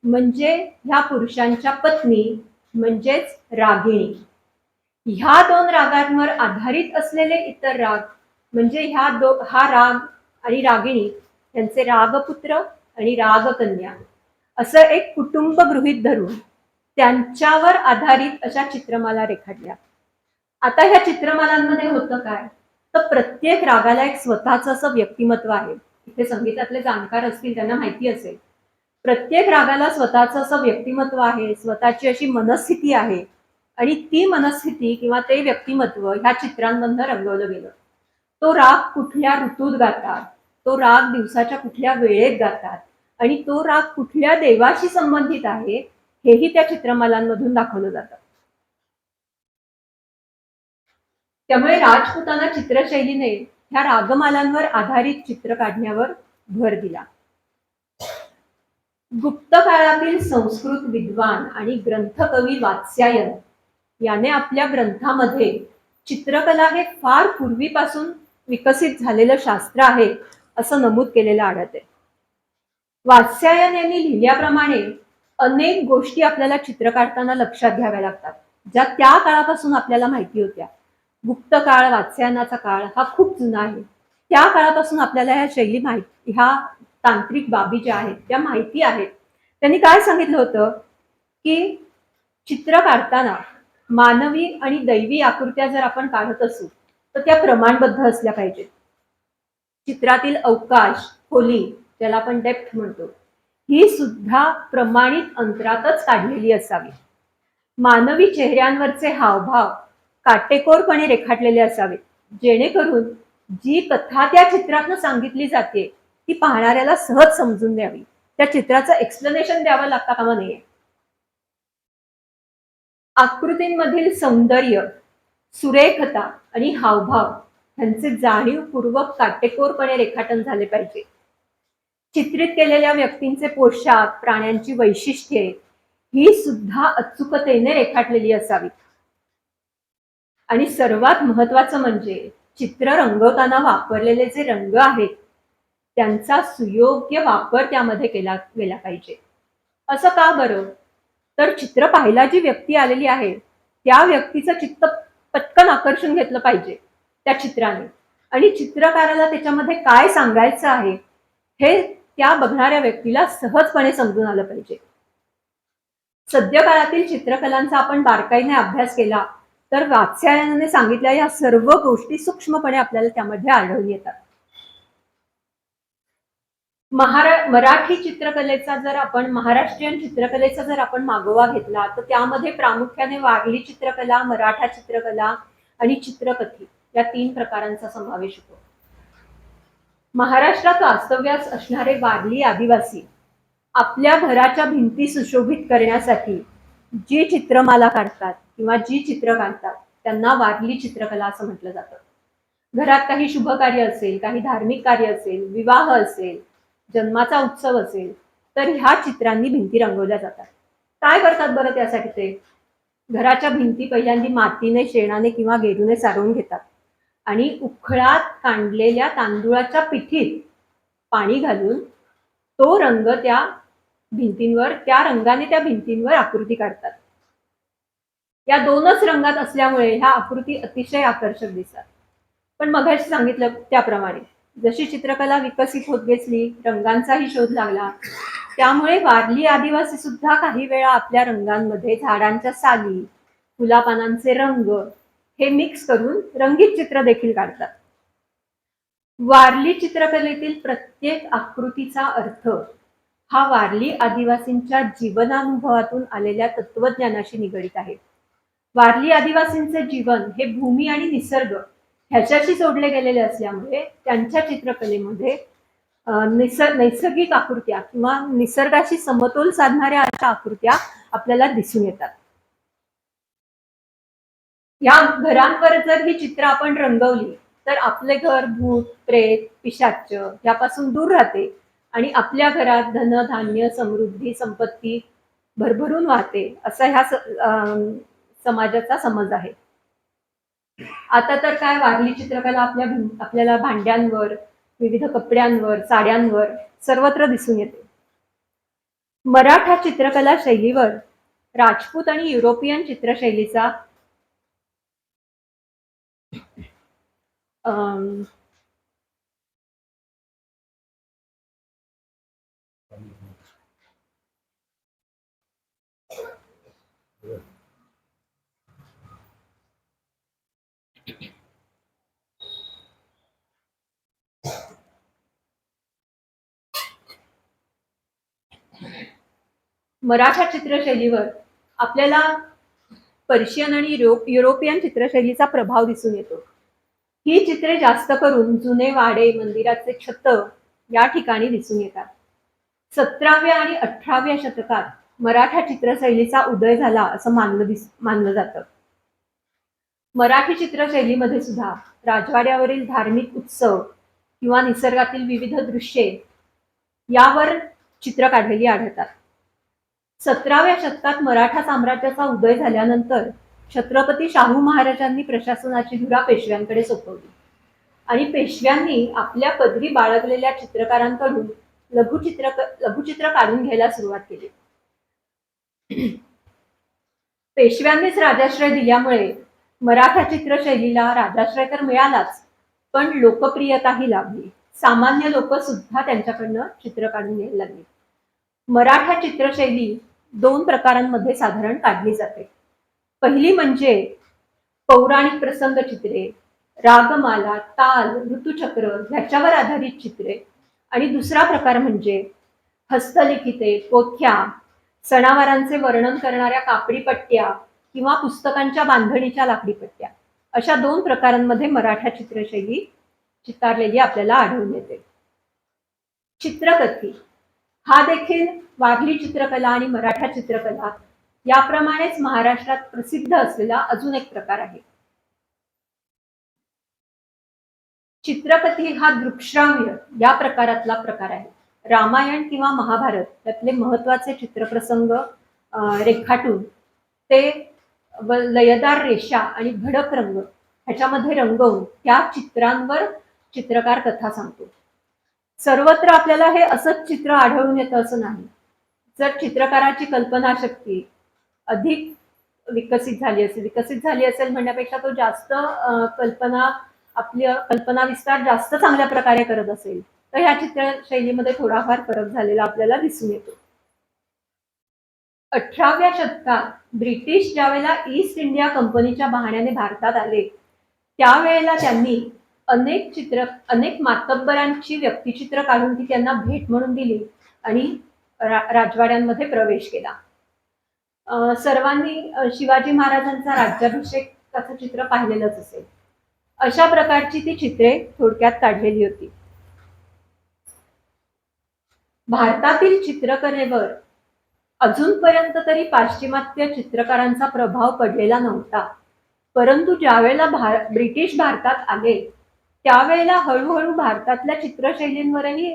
म्हणजे ह्या पुरुषांच्या पत्नी म्हणजेच रागिणी. ह्या 2 रागांवर आधारित असलेले इतर राग म्हणजे हा राग आणि रागिणी यांचे रागपुत्र आणि रागकन्या असं एक कुटुंब गृहीत धरून त्यांच्यावर आधारित अशा चित्रमाला रेखाटल्या. आता ह्या चित्रमालांमध्ये होतं काय? तर प्रत्येक रागाला एक स्वतःचं असं व्यक्तिमत्व आहे. इथे संगीतातले जाणकार असतील त्यांना माहिती असेल, प्रत्येक रागाला स्वतःचं असं व्यक्तिमत्व आहे, स्वतःची अशी मनस्थिती आहे आणि ती मनस्थिती किंवा ते व्यक्तिमत्व ह्या चित्रांमधनं रंगवलं गेलं. तो राग कुठल्या ऋतूत गातात, तो राग दिवसाच्या कुठल्या वेळेत गातात आणि तो राग कुठल्या देवाशी संबंधित आहे हेही त्या चित्रमालांमधून दाखवलं जातं. त्यामुळे राजपुताना चित्रशैलीने ह्या रागमालांवर आधारित चित्र काढण्यावर भर दिला. गुप्त काळातील संस्कृत विद्वान आणि ग्रंथकवी वात्स्यायन याने आपल्या ग्रंथामध्ये चित्रकला हे फार पूर्वीपासून विकसित झालेलं शास्त्र आहे असं नमूद केलेलं आढळते. वात्स्यायन यांनी लिहिल्याप्रमाणे अनेक गोष्टी आपल्याला चित्र काढताना लक्षात घ्याव्या लागतात, ज्या त्या काळापासून आपल्याला माहिती होत्या. गुप्त काळ, वात्स्यायनाचा काळ हा खूप जुना आहे. त्या काळापासून आपल्याला ह्या शैली माहिती, ह्या तांत्रिक बाबी ज्या आहेत त्या माहिती आहेत. त्यांनी काय सांगितलं होतं की चित्र काढताना मानवी आणि दैवी आकृत्या जर आपण काढत असू तर त्या प्रमाणबद्ध असल्या पाहिजेत. चित्रातील अवकाश, खोली ज्याला आपण डेप्थ म्हणतो, ही सुद्धा प्रमाणित अंतरातच काढलेली असावी. मानवी चेहऱ्यांवरचे हावभाव काटेकोरपणे रेखाटलेले असावेत, जेणेकरून जी कथा त्या चित्रातनं सांगितली जाते ती पाहणाऱ्याला सहज समजून द्यावी. त्या चित्राचं एक्सप्लेनेशन द्यावं लागता कामा नये. आकृतींमधील सौंदर्य, सुरेखता आणि हावभाव यांचे जाणीवपूर्वक काटेकोरपणे रेखाटन झाले पाहिजे. चित्रित केलेल्या व्यक्तींचे पोशाख, प्राण्यांची वैशिष्ट्ये ही सुद्धा अचूकतेने रेखाटलेली असावी. आणि सर्वात महत्वाचं म्हणजे चित्र रंगवताना वापरलेले जे रंग आहेत त्यांचा सुयोग्य वापर त्यामध्ये केला गेला पाहिजे. असं का बरं? तर चित्र पाहायला जी व्यक्ती आलेली आहे त्या व्यक्तीचं चित्त पटकन आकर्षून घेतलं पाहिजे त्या चित्राने आणि चित्रकाराला त्याच्यामध्ये काय सांगायचं आहे हे त्या बघणाऱ्या व्यक्तीला सहजपणे समजून आलं पाहिजे. सद्य काळातील चित्रकलांचा आपण बारकाईने अभ्यास केला तर वात्स्यायनाने सांगितल्या या सर्व गोष्टी सूक्ष्मपणे आपल्याला त्यामध्ये आढळून येतात. मराठी चित्रकलेचा जर आपण, महाराष्ट्रीयन चित्रकलेचा जर आपण मागोवा घेतला तर त्यामध्ये प्रामुख्याने वारली चित्रकला, मराठा चित्रकला आणि चित्रकथी या 3 प्रकारांचा समावेश होतो. महाराष्ट्रात वास्तव्यास असणारे वारली आदिवासी आपल्या घराच्या भिंती सुशोभित करण्यासाठी जी चित्रमाला काढतात किंवा जी चित्र काढतात त्यांना वारली चित्रकला असं म्हटलं जातं. घरात काही शुभ कार्य असेल, काही धार्मिक कार्य असेल, विवाह असेल, जन्माचा उत्सव असेल, तर ह्या चित्रांनी भिंती रंगवल्या जातात. काय करतात बरं त्यासाठी ते? घराच्या भिंती पहिल्यांदा मातीने, शेणाने किंवा गेरूने सारवून घेतात आणि उखळात काढलेल्या तांदुळाच्या पिठीत पाणी घालून तो रंग त्या भिंतींवर, त्या रंगाने त्या भिंतींवर आकृती काढतात. या दोनच रंगात असल्यामुळे ह्या आकृती अतिशय आकर्षक दिसतात. पण मगाशी सांगितलं त्याप्रमाणे जशी चित्रकला विकसित होत गेली, रंगांचाही शोध लागला, त्यामुळे वारली आदिवासी सुद्धा काही वेळा आपल्या रंगांमध्ये झाडांच्या साली, फुलापानांचे रंग हे मिक्स करून रंगीत चित्र देखील काढतात. वारली चित्रकलेतील प्रत्येक आकृतीचा अर्थ हा वारली आदिवासींच्या जीवनानुभवातून आलेल्या तत्वज्ञानाशी निगडित आहे. वारली आदिवासींचे जीवन हे भूमी आणि निसर्ग ह्याच्याशी जोडले गेलेले असल्यामुळे त्यांच्या चित्रकलेमध्ये नैसर्गिक आकृत्या किंवा निसर्गाशी समतोल साधणाऱ्या अशा आकृत्या आपल्याला दिसून येतात. या घरांवर जर ही चित्र आपण रंगवली तर आपले घर भूत, प्रेत, पिशाच यापासून दूर राहते आणि आपल्या घरात धन, धान्य, समृद्धी, संपत्ती भरभरून वाहते असा ह्या समाजाचा समज आहे. आता तर काय वारली चित्रकला आपल्याला भांड्यांवर, विविध कपड्यांवर, साड्यांवर सर्वत्र दिसून येते. मराठा चित्रकला शैलीवर राजपूत आणि युरोपियन चित्रशैलीचा मराठा चित्रशैलीवर आपल्याला पर्शियन आणि युरोपियन चित्रशैलीचा प्रभाव दिसून येतो. ही चित्रे जास्त करून जुने वाडे, मंदिराचे छत या ठिकाणी दिसून येतात. 17व्या आणि 18व्या शतकात मराठा चित्रशैलीचा उदय झाला असं मानलं जातं. मराठी चित्रशैलीमध्ये सुद्धा राजवाड्यावरील धार्मिक उत्सव किंवा निसर्गातील विविध दृश्ये यावर चित्र काढलेली आढळतात. 17व्या शतकात मराठा साम्राज्याचा उदय झाल्यानंतर छत्रपती शाहू महाराजांनी प्रशासनाची धुरा पेशव्यांकडे सोपवली आणि पेशव्यांनी आपल्या पदरी बाळगलेल्या चित्रकारांकडून लघुचित्र काढून घ्यायला सुरुवात केली. पेशव्यांनीच राजाश्रय दिल्यामुळे मराठा चित्रशैलीला राजाश्रय तर मिळालाच, पण लोकप्रियताही लाभली. सामान्य लोक सुद्धा त्यांच्याकडनं चित्र काढून घ्यायला लागली. मराठा चित्रशैली 2 प्रकारांमध्ये साधारण काढली जाते. पहिली म्हणजे पौराणिक प्रसंग चित्रे, रागमाला, ताल, ऋतुचक्र ह्याच्यावर आधारित चित्रे आणि दुसरा प्रकार म्हणजे हस्तलिखिते, पोथ्या, सणावारांचे वर्णन करणाऱ्या कापडी पट्ट्या किंवा पुस्तकांच्या बांधणीच्या लाकडी पट्ट्या अशा 2 प्रकारांमध्ये मराठा चित्रशैली चितारलेली आपल्याला आढळून येते. चित्रकथी हा देखील वारली चित्रकला आणि मराठा चित्रकला याप्रमाणेच महाराष्ट्रात प्रसिद्ध असलेला अजून एक प्रकार आहे. चित्रकथी हा दृक्श्राव्य या प्रकारातला प्रकार आहे. रामायण किंवा महाभारत यातले महत्वाचे चित्रप्रसंग रेखाटून ते लयदार रेषा आणि भडक रंग ह्याच्यामध्ये रंगवून त्या चित्रांवर चित्रकार कथा सांगतो. सर्वत्र आपल्याला हे असंच चित्र आढळून येतं असं नाही. जर चित्रकाराची कल्पनाशक्ती अधिक विकसित झाली असेल म्हणण्यापेक्षा तो जास्त कल्पना विस्तार जास्त चांगल्या प्रकारे करत असेल तर ह्या चित्रशैलीमध्ये थोडाफार फरक झालेला आपल्याला दिसून येतो. 18व्या शतकात ब्रिटिश ज्यावेळेला ईस्ट इंडिया कंपनीच्या बहाण्याने भारतात आले त्यावेळेला त्यांनी अनेक मातब्बरांची व्यक्तिचित्र काढून ती त्यांना भेट म्हणून दिली आणि राजवाड्यांमध्ये प्रवेश केला. सर्वांनी शिवाजी महाराजांचा राज्याभिषेकाचं चित्र पाहिलेलंच असेल. अशा प्रकारची ती चित्रे थोडक्यात काढलेली होती. भारतातील चित्रकलेवर अजूनपर्यंत तरी पाश्चिमात्य चित्रकारांचा प्रभाव पडलेला नव्हता, परंतु ज्यावेळेला ब्रिटिश भारतात आले त्यावेळेला हळूहळू भारतातल्या चित्रशैलींवरही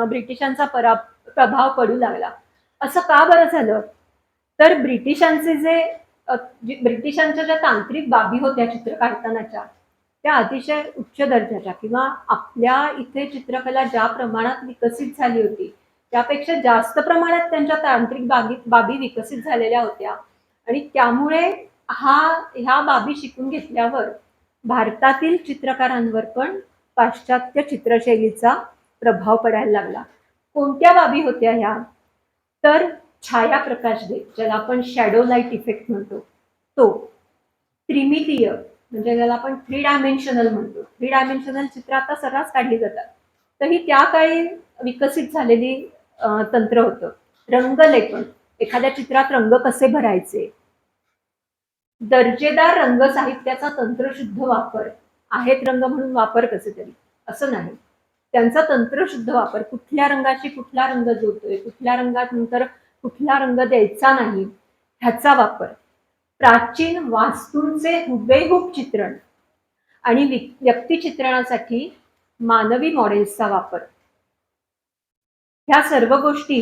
ब्रिटिशांचा प्रभाव पडू लागला. असं का बरं झालं? तर ब्रिटिशांच्या ज्या तांत्रिक बाबी होत्या चित्र काढतानाच्या, त्या अतिशय उच्च दर्जाच्या किंवा आपल्या इथे चित्रकला ज्या प्रमाणात विकसित झाली होती त्यापेक्षा जास्त प्रमाणात त्यांच्या तांत्रिक बाबी विकसित झालेल्या होत्या. आणि त्यामुळे ह्या बाबी शिकून घेतल्यावर भारतातील चित्रकारांवर पण पाश्चात्य चित्रशैलीचा प्रभाव पडायला लागला. कोणत्या बाबी होत्या ह्या? तर छायाप्रकाश भेद, ज्याला आपण शॅडो लाईट इफेक्ट म्हणतो, तो त्रिमितीय, म्हणजे ज्याला आपण 3 डायमेन्शनल म्हणतो. 3 डायमेन्शनल चित्र आता सर्रास काढली जातात, तर ही त्या काळी विकसित झालेली तंत्र होतं. रंगलेपन, एखाद्या चित्रात रंग कसे भरायचे, दर्जेदार रंग साहित्याचा तंत्रशुद्ध वापर, आहेत रंग म्हणून वापर कसे तरी असं नाही, त्यांचा तंत्रशुद्ध वापर, कुठल्या रंगाशी कुठला रंग जोडतोय, कुठल्या रंगात नंतर कुठला रंग द्यायचा नाही, ह्याचा वापर, प्राचीन वास्तूंचे हुबेहूब चित्रण आणि व्यक्तिचित्रणासाठी मानवी मॉडेल्सचा वापर, ह्या सर्व गोष्टी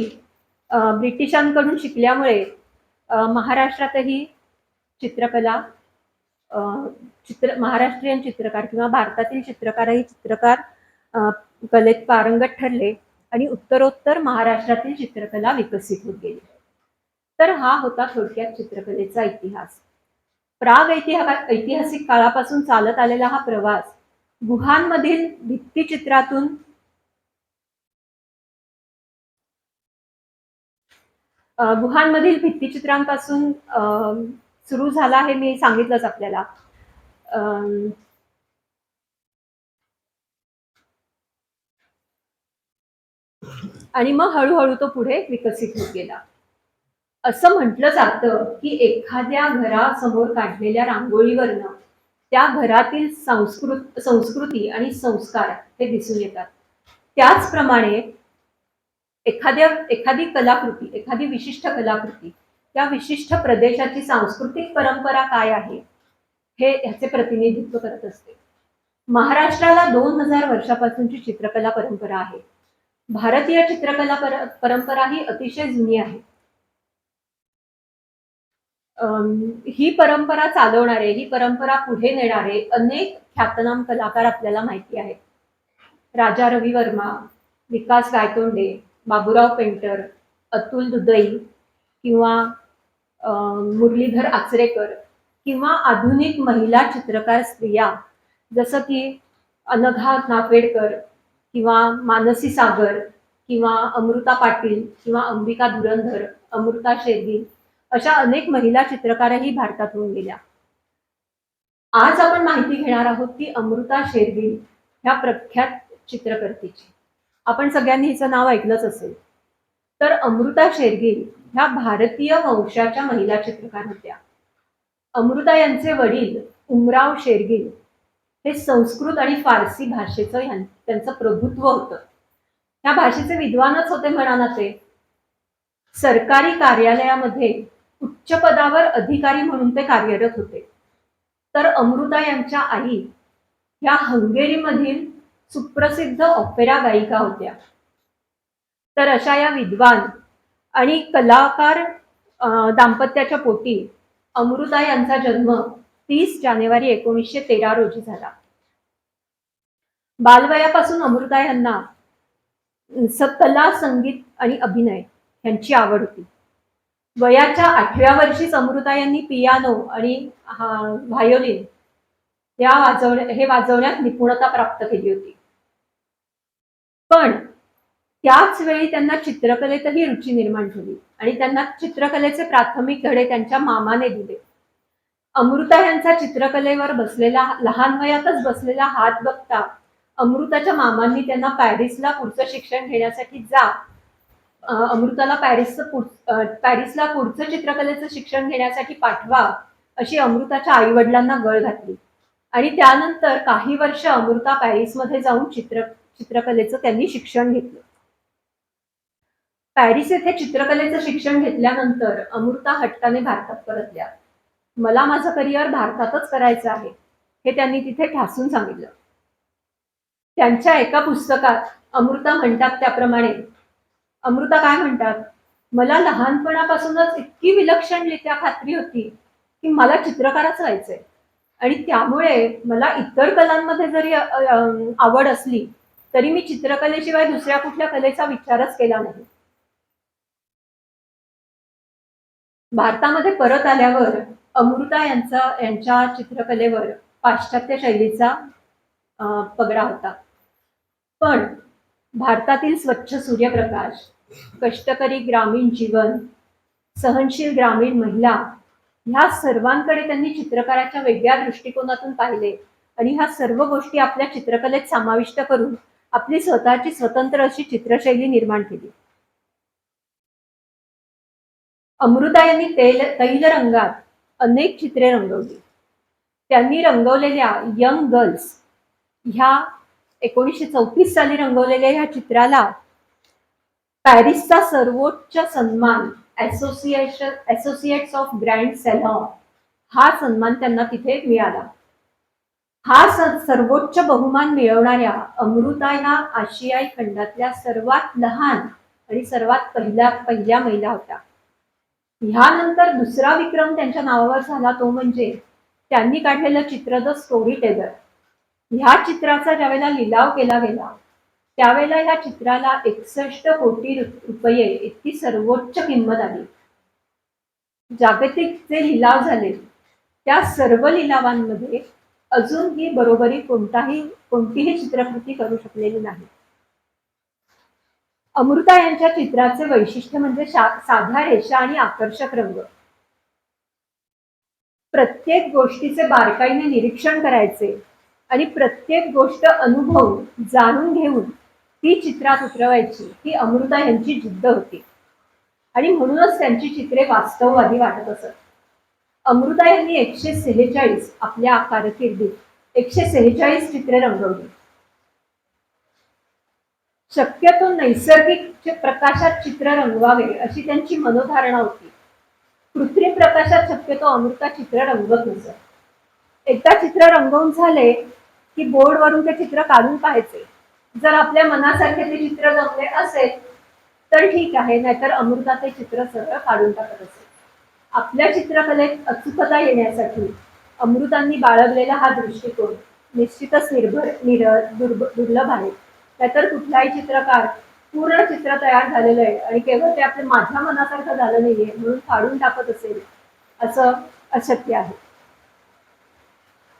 ब्रिटिशांकडून शिकल्यामुळे महाराष्ट्रातही चित्रकला, महाराष्ट्रीयन चित्रकार किंवा भारतातील चित्रकारही चित्रकार कलेत पारंगत ठरले आणि उत्तरोत्तर महाराष्ट्रातील चित्रकला विकसित होत गेली. तर हा होता थोडक्यात चित्रकलेचा इतिहास. ऐतिहासिक काळापासून चालत आलेला हा प्रवास गुहांमधील भित्तिचित्रातून भित्तिचित्रांपासून सुरू झाला हे मी सांगितलंच आपल्याला. आणि मग हळूहळू तो पुढे विकसित होत गेला. असं म्हटलं जातं की एखाद्या घरासमोर काढलेल्या रांगोळीवरनं त्या घरातील संस्कृती आणि संस्कार हे दिसून येतात. त्याचप्रमाणे एखादी कलाकृती, एखादी विशिष्ट कलाकृती त्या विशिष्ट प्रदेशाची सांस्कृतिक परंपरा काय आहे हे ह्याचे प्रतिनिधित्व करत असते. महाराष्ट्राला 2000 वर्षापासूनची चित्रकला परंपरा आहे. भारतीय चित्रकला परंपरा ही अतिशय जुनी आहे. ही परंपरा चालवणारे, ही परंपरा पुढे नेणारे अनेक ख्यातनाम कलाकार आपल्याला माहिती आहेत. राजा रवी वर्मा, विकास गायतोंडे, बाबूराव पेंटर, अतुल दुदई किंवा मुरलीधर आचरेकर किंवा आधुनिक महिला चित्रकार स्त्रिया जसं की अनघा नाफेडकर किंवा मानसी सागर किंवा अमृता पाटील किंवा अंबिका धुरंधर, अमृता शेरगिल, अशा अनेक महिला चित्रकारही भारतात होऊन गेल्या. आज आपण माहिती घेणार आहोत ती अमृता शेरगिल ह्या प्रख्यात चित्रकर्तीची. आपण सगळ्यांनी हिचं नाव ऐकलंच असेल. तर अमृता शेरगिल ह्या भारतीय वंशाच्या महिला चित्रकार होत्या. अमृता यांचे वडील उमराव शेरगिल हे संस्कृत आणि फारसी भाषेचं त्यांचं प्रभुत्व होतं. ह्या भाषेचे विद्वानच होते म्हणा ते. सरकारी कार्यालयामध्ये उच्च पदावर अधिकारी म्हणून ते कार्यरत होते. तर अमृता यांच्या आई ह्या हंगेरीमधील सुप्रसिद्ध ऑपेरा गायिका होत्या. तर अशा या विद्वान आणि कलाकार दाम्पत्याच्या पोटी अमृता यांचा जन्म 30 जानेवारी 1913 रोजी झाला. बालवयापासून अमृता यांना कला, संगीत आणि अभिनय यांची आवड होती. वयाच्या 8व्या वर्षीच अमृता यांनी पियानो आणि व्हायोलिन हे वाजवण्यात निपुणता प्राप्त केली होती. पण त्याच वेळी त्यांना चित्रकलेतही रुची निर्माण झाली आणि त्यांना चित्रकलेचे प्राथमिक धडे त्यांच्या मामाने दिले. अमृता यांचा चित्रकलेवर बसलेला, लहान वयातच बसलेला हात बघता अमृताच्या मामांनी त्यांना पॅरिसला पुढचं शिक्षण घेण्यासाठी अमृताला पॅरिसला पुढचं चित्रकलेचं शिक्षण घेण्यासाठी पाठवा अशी अमृताच्या आई वडिलांना गळ घातली. आणि त्यानंतर काही वर्ष अमृता पॅरिसमध्ये जाऊन चित्रकलेचं त्यांनी शिक्षण घेतलं. पॅरिस येथे चित्रकलेचं शिक्षण घेतल्यानंतर अमृता हट्टाने भारतात परतल्या. मला माझं करिअर भारतातच करायचं आहे, हे त्यांनी तिथे ठासून सांगितलं. त्यांच्या एका पुस्तकात अमृता म्हणतात त्याप्रमाणे, अमृता काय म्हणतात, मला लहानपणापासूनच इतकी विलक्षणरित्या खात्री होती की मला चित्रकारच व्हायचंय आणि त्यामुळे मला इतर कलांमध्ये जरी आवड असली तरी मी चित्रकलेशिवाय दुसऱ्या कुठल्या कलेचा विचारच केला नाही. भारतामध्ये परत आल्यावर अमृता यांच्या चित्रकलेवर पाश्चात्य शैलीचा पगडा होता. पण भारतातील स्वच्छ सूर्यप्रकाश, कष्टकरी ग्रामीण जीवन, सहनशील ग्रामीण महिला, ह्या सर्वांकडे त्यांनी चित्रकाराच्या वेगळ्या दृष्टिकोनातून पाहिले आणि ह्या सर्व गोष्टी आपल्या चित्रकलेत समाविष्ट करून आपली स्वतःची स्वतंत्र अशी चित्रशैली निर्माण केली. अमृता यांनी तैल रंगात अनेक चित्रे रंगवली. त्यांनी रंगवलेल्या यंग गर्ल्स ह्या 1934 साली रंगवलेल्या ह्या चित्राला पॅरिसचा सर्वोच्च सन्मान असोसिएट्स ऑफ ग्रँड सॅलॉन हा सन्मान त्यांना तिथे मिळाला. हा सर्वोच्च बहुमान मिळवणाऱ्या अमृता ह्या आशियाई खंडातल्या सर्वात लहान आणि सर्वात पहिल्या महिला होत्या. ह्यानंतर दुसरा विक्रम त्यांच्या नावावर झाला तो म्हणजे त्यांनी काढलेलं चित्र द स्टोरी टेलर. ह्या चित्राचा ज्यावेळेला लिलाव केला गेला त्यावेळेला ह्या चित्राला 61 कोटी रुपये इतकी सर्वोच्च किंमत आली. जागतिक जे लिलाव झाले त्या सर्व लिलावांमध्ये अजूनही बरोबरी कोणतीही चित्रकृती करू शकलेली नाही. अमृता यांच्या चित्राचे वैशिष्ट्य म्हणजे साध्या रेषा आणि आकर्षक रंग. प्रत्येक गोष्टीचे बारकाईने निरीक्षण करायचे आणि प्रत्येक गोष्ट अनुभवून जाणून घेऊन ती चित्रात उतरवायची ही अमृता यांची जिद्द होती आणि म्हणूनच त्यांची चित्रे वास्तववादी वाटत असत. अमृता यांनी 146 आपल्या कारकिर्दीत 146 चित्रे रंगवली. शक्यतो नैसर्गिक प्रकाशात चित्र रंगवावे अशी त्यांची मनोधारणा होती. कृत्रिम प्रकाशात शक्यतो अमृता चित्र रंगवत नसत. एकदा चित्र रंगवून झाले की बोर्डवरून ते चित्र काढून पाहायचे. जर आपल्या मनासारखे ते चित्र जमले असेल तर ठीक आहे, नाहीतर अमृता ते चित्र सरळ काढून टाकत असे. आपल्या चित्रकलेत अचूकता येण्यासाठी अमृतांनी बाळगलेला हा दृष्टिकोन निश्चितच दुर्लभ आहे. नाहीतर कुठलाही चित्रकार पूर्ण चित्र तयार झालेलं आहे आणि केवळ ते आपल्या माझ्या मनासारखं झालं नाहीये म्हणून काढून टाकत असेल असं अशक्य आहे.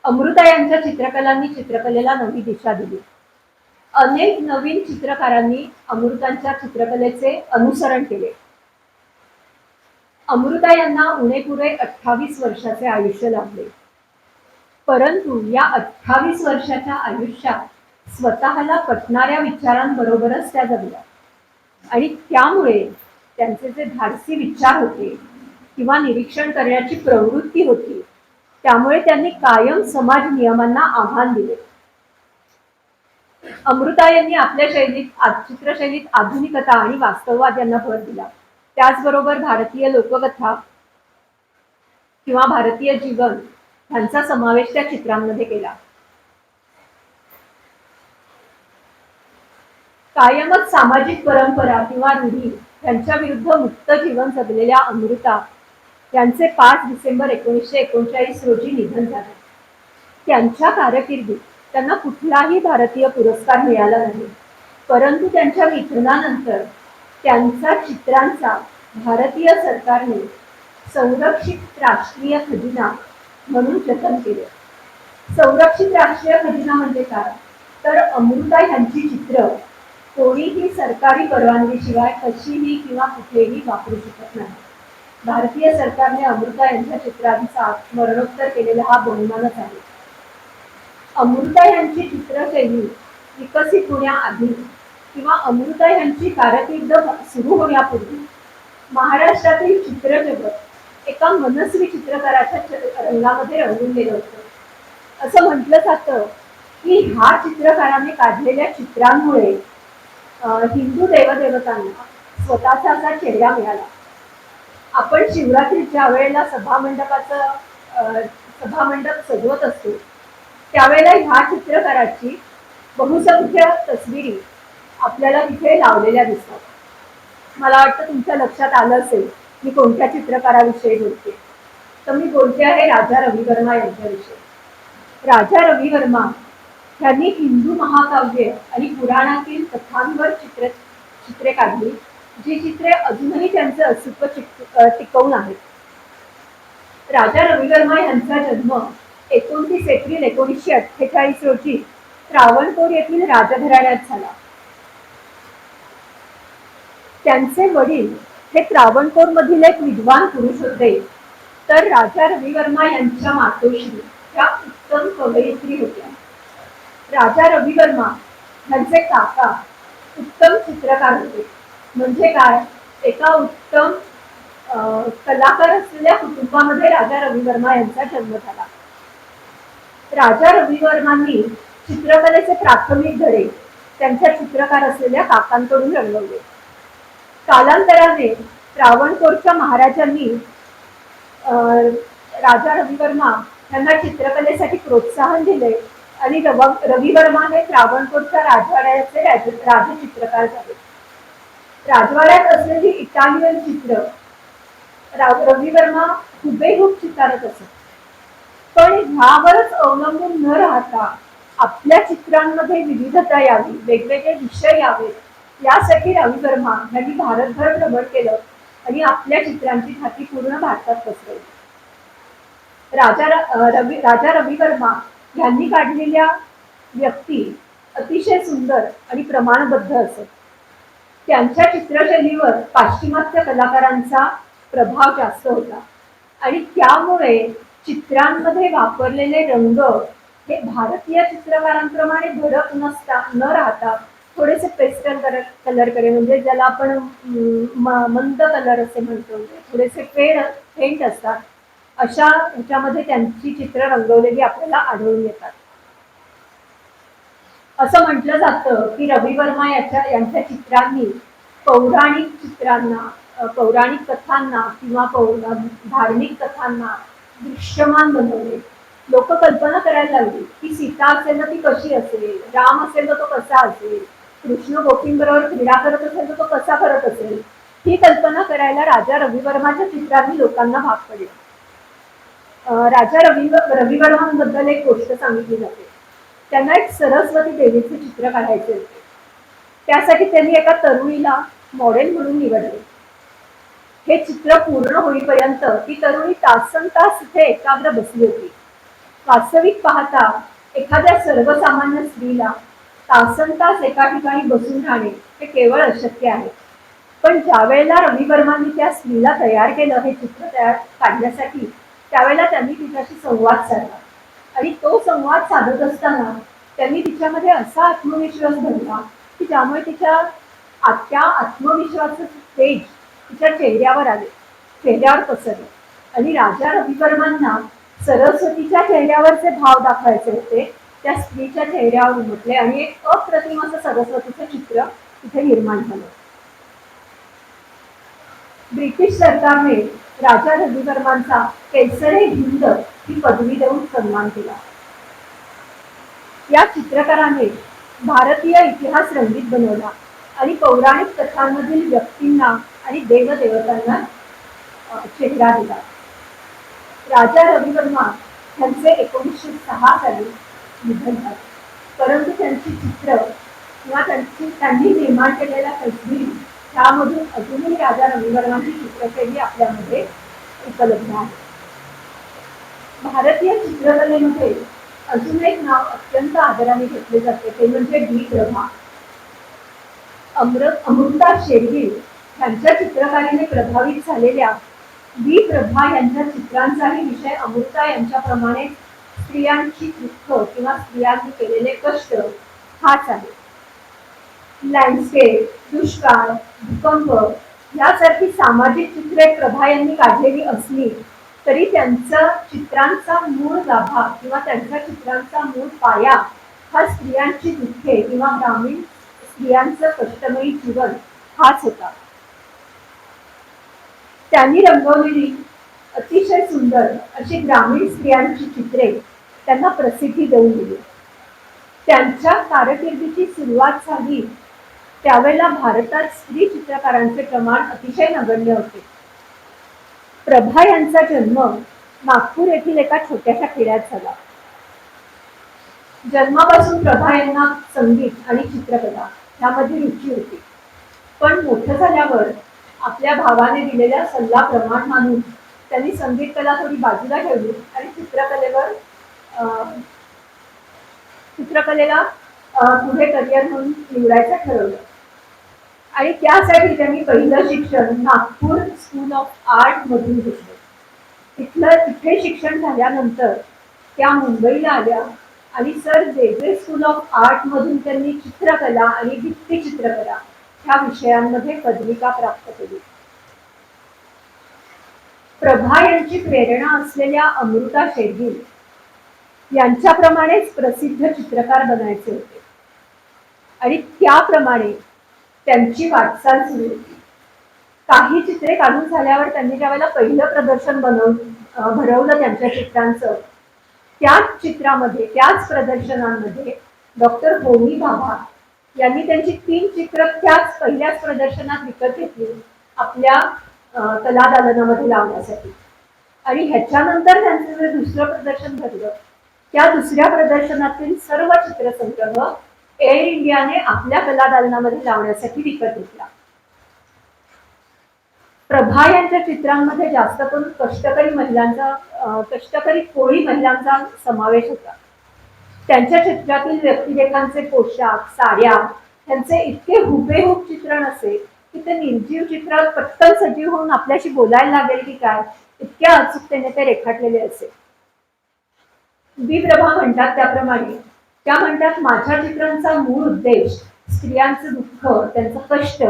अमृता यांच्या चित्रकलांनी चित्रकलेला नवी दिशा दिली. अनेक नवीन चित्रकारांनी अमृतांच्या चित्रकलेचे अनुसरण केले. अमृता यांना उणेपुरे 28 वर्षाचे आयुष्य लाभले. परंतु या 28 वर्षाच्या आयुष्यात स्वतःला पटणाऱ्या विचारांबरोबरच त्या जगल्या आणि त्यामुळे त्यांचे जे धाडसी विचार होते किंवा निरीक्षण करण्याची प्रवृत्ती होती त्यामुळे त्यांनी कायम समाज नियमांना आव्हान दिले. अमृता यांनी आपल्या चित्रशैलीत आधुनिकता आणि वास्तववाद यांना भर दिला. त्याचबरोबर भारतीय लोककथा किंवा भारतीय जीवन यांचा समावेश त्या चित्रांमध्ये केला. कायमच सामाजिक परंपरा किंवा रूढी यांच्या विरुद्ध मुक्त जीवन जगलेल्या अमृता यांचे 5 डिसेंबर 1939 रोजी निधन झाले. त्यांच्या कारकिर्दीत त्यांना कुठलाही भारतीय पुरस्कार मिळाला नाही, परंतु त्यांच्या निधनानंतर त्यांच्या चित्रांचा भारतीय सरकारने संरक्षित राष्ट्रीय खजिना म्हणून जतन केले. संरक्षित राष्ट्रीय खजिना म्हणजे काय, तर अमृता यांची चित्र कोणीही सरकारी परवानगीशिवाय कशीही किंवा कुठेही वापरू शकत नाही. भारतीय सरकारने अमृता यांच्या चित्रांचा मरणोत्तर केलेला हा बहुमानच आहे. अमृता यांची चित्रशैली विकसित होण्याआधी किंवा अमृता यांची कारकीर्द सुरू होण्यापूर्वी महाराष्ट्रातील चित्रजगत एका मनस्वी चित्रकाराच्या रंगामध्ये रंगून गेलं होतं. असं म्हटलं जातं की ह्या चित्रकाराने काढलेल्या चित्रांमुळे हिंदू देवदेवतांना स्वतःचा असा चेहरा मिळाला. आपण शिवरात्रीच्या वेळेला सभामंडप सजवत असतो त्यावेळेला ह्या चित्रकाराची बहुसंख्य तस्विरी आपल्याला तिथे लावलेल्या दिसतात. मला वाटतं तुमच्या लक्षात आलं असेल मी कोणत्या चित्रकाराविषयी बोलते. तर मी बोलते आहे राजा रवी वर्मा यांच्याविषयी. राजा रवी वर्मा यांनी हिंदू महाकाव्य आणि पुराणातील कथांवर चित्रे काढली, जी चित्रे अजूनही त्यांचे अस्तित्व टिकवून आहेत. राजा रवी वर्मा यांचा जन्म 29 एप्रिल 1948 रोजी त्रावणकोर येथील राजघराण्यात झाला. त्यांचे वडील हे त्रावणकोर मधील एक विद्वान पुरुष होते, तर राजा रवी वर्मा यांच्या मातोश्री त्या उत्तम कवयित्री होत्या. राजा रवी वर्मा यांचे काका उत्तम चित्रकार होते. म्हणजे काय, एका उत्तम कलाकार असलेल्या कुटुंबामध्ये राजा रवी वर्मा यांचा जन्म झाला. राजा रवी वर्मांनी चित्रकलेचे प्राथमिक धडे त्यांच्या चित्रकार असलेल्या काकांकडून रंगवले. कालांतराने त्रावणकोरच्या महाराजांनी राजा रवी वर्मा यांना चित्रकलेसाठी प्रोत्साहन दिले आणि रवी वर्मा हे त्रावणकोरच्या राजवाड्याचे राजचित्रकार झाले. राजवाड्यात असलेली इटालियन चित्र रवी वर्मा हुबेहूब चितारत असत. पण ह्यावरच अवलंबून न राहता आपल्या चित्रांमध्ये विविधता यावी, वेगवेगळे विषय यावेत, यासाठी रवी वर्मा यांनी भारतभर भ्रमण केलं आणि आपल्या चित्रांची छाती पूर्ण भारतात पसरवली. राजा रवी वर्मा यांनी काढलेल्या व्यक्ती अतिशय सुंदर आणि प्रमाणबद्ध असत. त्यांच्या चित्रशैलीवर पाश्चिमात्य कलाकारांचा प्रभाव जास्त होता आणि त्यामुळे चित्रांमध्ये वापरलेले रंग हे भारतीय चित्रकारांप्रमाणे भडक न राहता थोडेसे पेस्टल कलरकडे, म्हणजे ज्याला आपण मंद कलर असे म्हणतो, थोडेसे फेंट असतात, अशा ह्याच्यामध्ये त्यांची चित्र रंगवलेली आपल्याला आढळून येतात. असं म्हटलं जातं की रवी वर्मा यांच्या चित्रांनी पौराणिक कथांना किंवा धार्मिक कथांना दृश्यमान बनवले. लोक कल्पना करायला लागली की सीता असेल तर ती कशी असेल, राम असेल तर तो कसा असेल, कृष्ण गोपींबरोबर क्रीडा करत असेल तर तो कसा करत असेल, ही कल्पना करायला राजा रवी वर्माच्या चित्रांनी लोकांना भाग पडले. राजा रवी वर्मांबद्दल एक गोष्ट सांगितली जाते. त्यांना एक सरस्वती देवीचे चित्र काढायचे होते. त्यासाठी त्यांनी एका तरुणीला मॉडेल म्हणून निवडले. हे चित्र पूर्ण होईपर्यंत ती तरुणी तासनतास तिथे एकाग्र बसली होती. वास्तविक पाहता एखाद्या सर्वसामान्य स्त्रीला तासनतास एका ठिकाणी बसून राहणे हे केवळ अशक्य आहे. पण ज्या वेळेला रवी वर्मांनी त्या स्त्रीला तयार केलं हे चित्र काढण्यासाठी, त्यावेळेला त्यांनी तिच्याशी संवाद साधला आणि तो संवाद साधत असताना त्यांनी तिच्यामध्ये असा आत्मविश्वास भरला की ज्यामुळे त्या आत्मविश्वासाचं तेज तिच्या चेहऱ्यावर पसरले. आणि राजा रवी वर्मांना सरस्वतीच्या चेहऱ्यावरचे भाव दाखवायचे होते, त्या स्त्रीच्या चेहऱ्यावर उमटले आणि एक अप्रतिम असं सरस्वतीचं चित्र तिथे निर्माण झालं. ब्रिटिश सरकारने राजा रवी वर्मांचा केसरी-हिंद ही पदवी देऊन सन्मान केला. या चित्रकाराने भारतीय इतिहास रंगीत बनवला आणि पौराणिक कथांमधील व्यक्तींना आणि देवदेवतांना चेहरा दिला. राजा रवी वर्मा यांचे 1906 साली निधन झाले, परंतु त्यांची चित्र किंवा त्यांनी निर्माण केलेल्या तस्वीरी त्यामधून अजूनही राजा रवी वर्मांची चित्रशैली आपल्यामध्ये उपलब्ध आहे. भारतीय चित्रकलेमध्ये अजून एक नाव अत्यंत आदराने घेतले जाते, ते म्हणजे डी प्रभा. अमृता शेरगिल यांच्या चित्रकारीने प्रभावित झालेल्या डी प्रभा यांच्या चित्रांचाही विषय अमृता यांच्याप्रमाणे स्त्रियांची दुःख किंवा स्त्रियांनी केलेले कष्ट हाच आहे. लँडस्केप, दुष्काळ, भूकंप यासारखी सामाजिक चित्रे प्रभा यांनी काढलेली असली तरी त्यांचा चित्रांचा मूळ गाभा किंवा त्यांच्या चित्रांचा मूळ पाया हा स्त्रियांची दुःखे किंवा ग्रामीण स्त्रियांचं कष्टमयी जीवन हाच होता. त्यांनी रंगवलेली अतिशय सुंदर अशी ग्रामीण स्त्रियांची चित्रे त्यांना प्रसिद्धी देऊन दिली. त्यांच्या कारकिर्दीची सुरुवात झाली त्यावेळेला भारतात स्त्री चित्रकारांचे प्रमाण अतिशय नगण्य होते. प्रभा यांचा जन्म नागपूर येथील एका छोट्याशा खेड्यात झाला. जन्मापासून प्रभा यांना संगीत आणि चित्रकला यामध्ये रुची होती. पण मोठं झाल्यावर आपल्या भावाने दिलेल्या सल्ला प्रमाण मानून त्यांनी संगीत कला थोडी बाजूला ठेवली आणि चित्रकलेला पुढे करिअर म्हणून निवडायचं ठरवलं. आणि त्यासाठी त्यांनी पहिलं शिक्षण नागपूर स्कूल ऑफ आर्ट मधून घेतलं. तिथे शिक्षण झाल्यानंतर त्या मुंबईला आल्या आणि सर जे स्कूल ऑफ आर्ट मधून त्यांनी चित्रकला आणि भित्ती चित्रकला ह्या विषयांमध्ये पदविका प्राप्त केली. प्रभा यांची प्रेरणा असलेल्या अमृता शेरगिल यांच्याप्रमाणेच प्रसिद्ध चित्रकार बनायचे होते आणि त्याप्रमाणे त्यांची वाटचाल सुरू होती. काही चित्रे काढून झाल्यावर त्यांनी ज्यावेळेला पहिलं प्रदर्शन भरवलं त्यांच्या चित्रांचं, त्याच प्रदर्शनांमध्ये डॉक्टर होमी भाभा यांनी त्यांची 3 चित्र त्याच पहिल्याच प्रदर्शनात विकत घेतली आपल्या कला दालनामध्ये लावण्यासाठी. आणि ह्याच्यानंतर त्यांचं जे दुसरं प्रदर्शन भरलं त्या दुसऱ्या प्रदर्शनातील सर्व चित्रसंग्रह एअर इंडियाने आपल्या कला दालनामध्ये लावण्यासाठी विकत घेतला. प्रभा यांच्या चित्रांमध्ये जास्त करून कष्टकरी कोळी महिलांचा समावेश होता. त्यांच्या चित्रातील व्यक्तिरेखांचे पोशाख, साड्या त्यांचे इतके हुबेहूब चित्रण असे की ते निर्जीव चित्रात पटकन सजीव होऊन आपल्याशी बोलायला लागेल की काय इतक्या अचूकतेने ते रेखाटलेले असे. बी प्रभा म्हणतात त्याप्रमाणे त्या म्हणतात, माझ्या चित्रांचा मूळ उद्देश स्त्रियांचं दुःख, त्यांचं कष्ट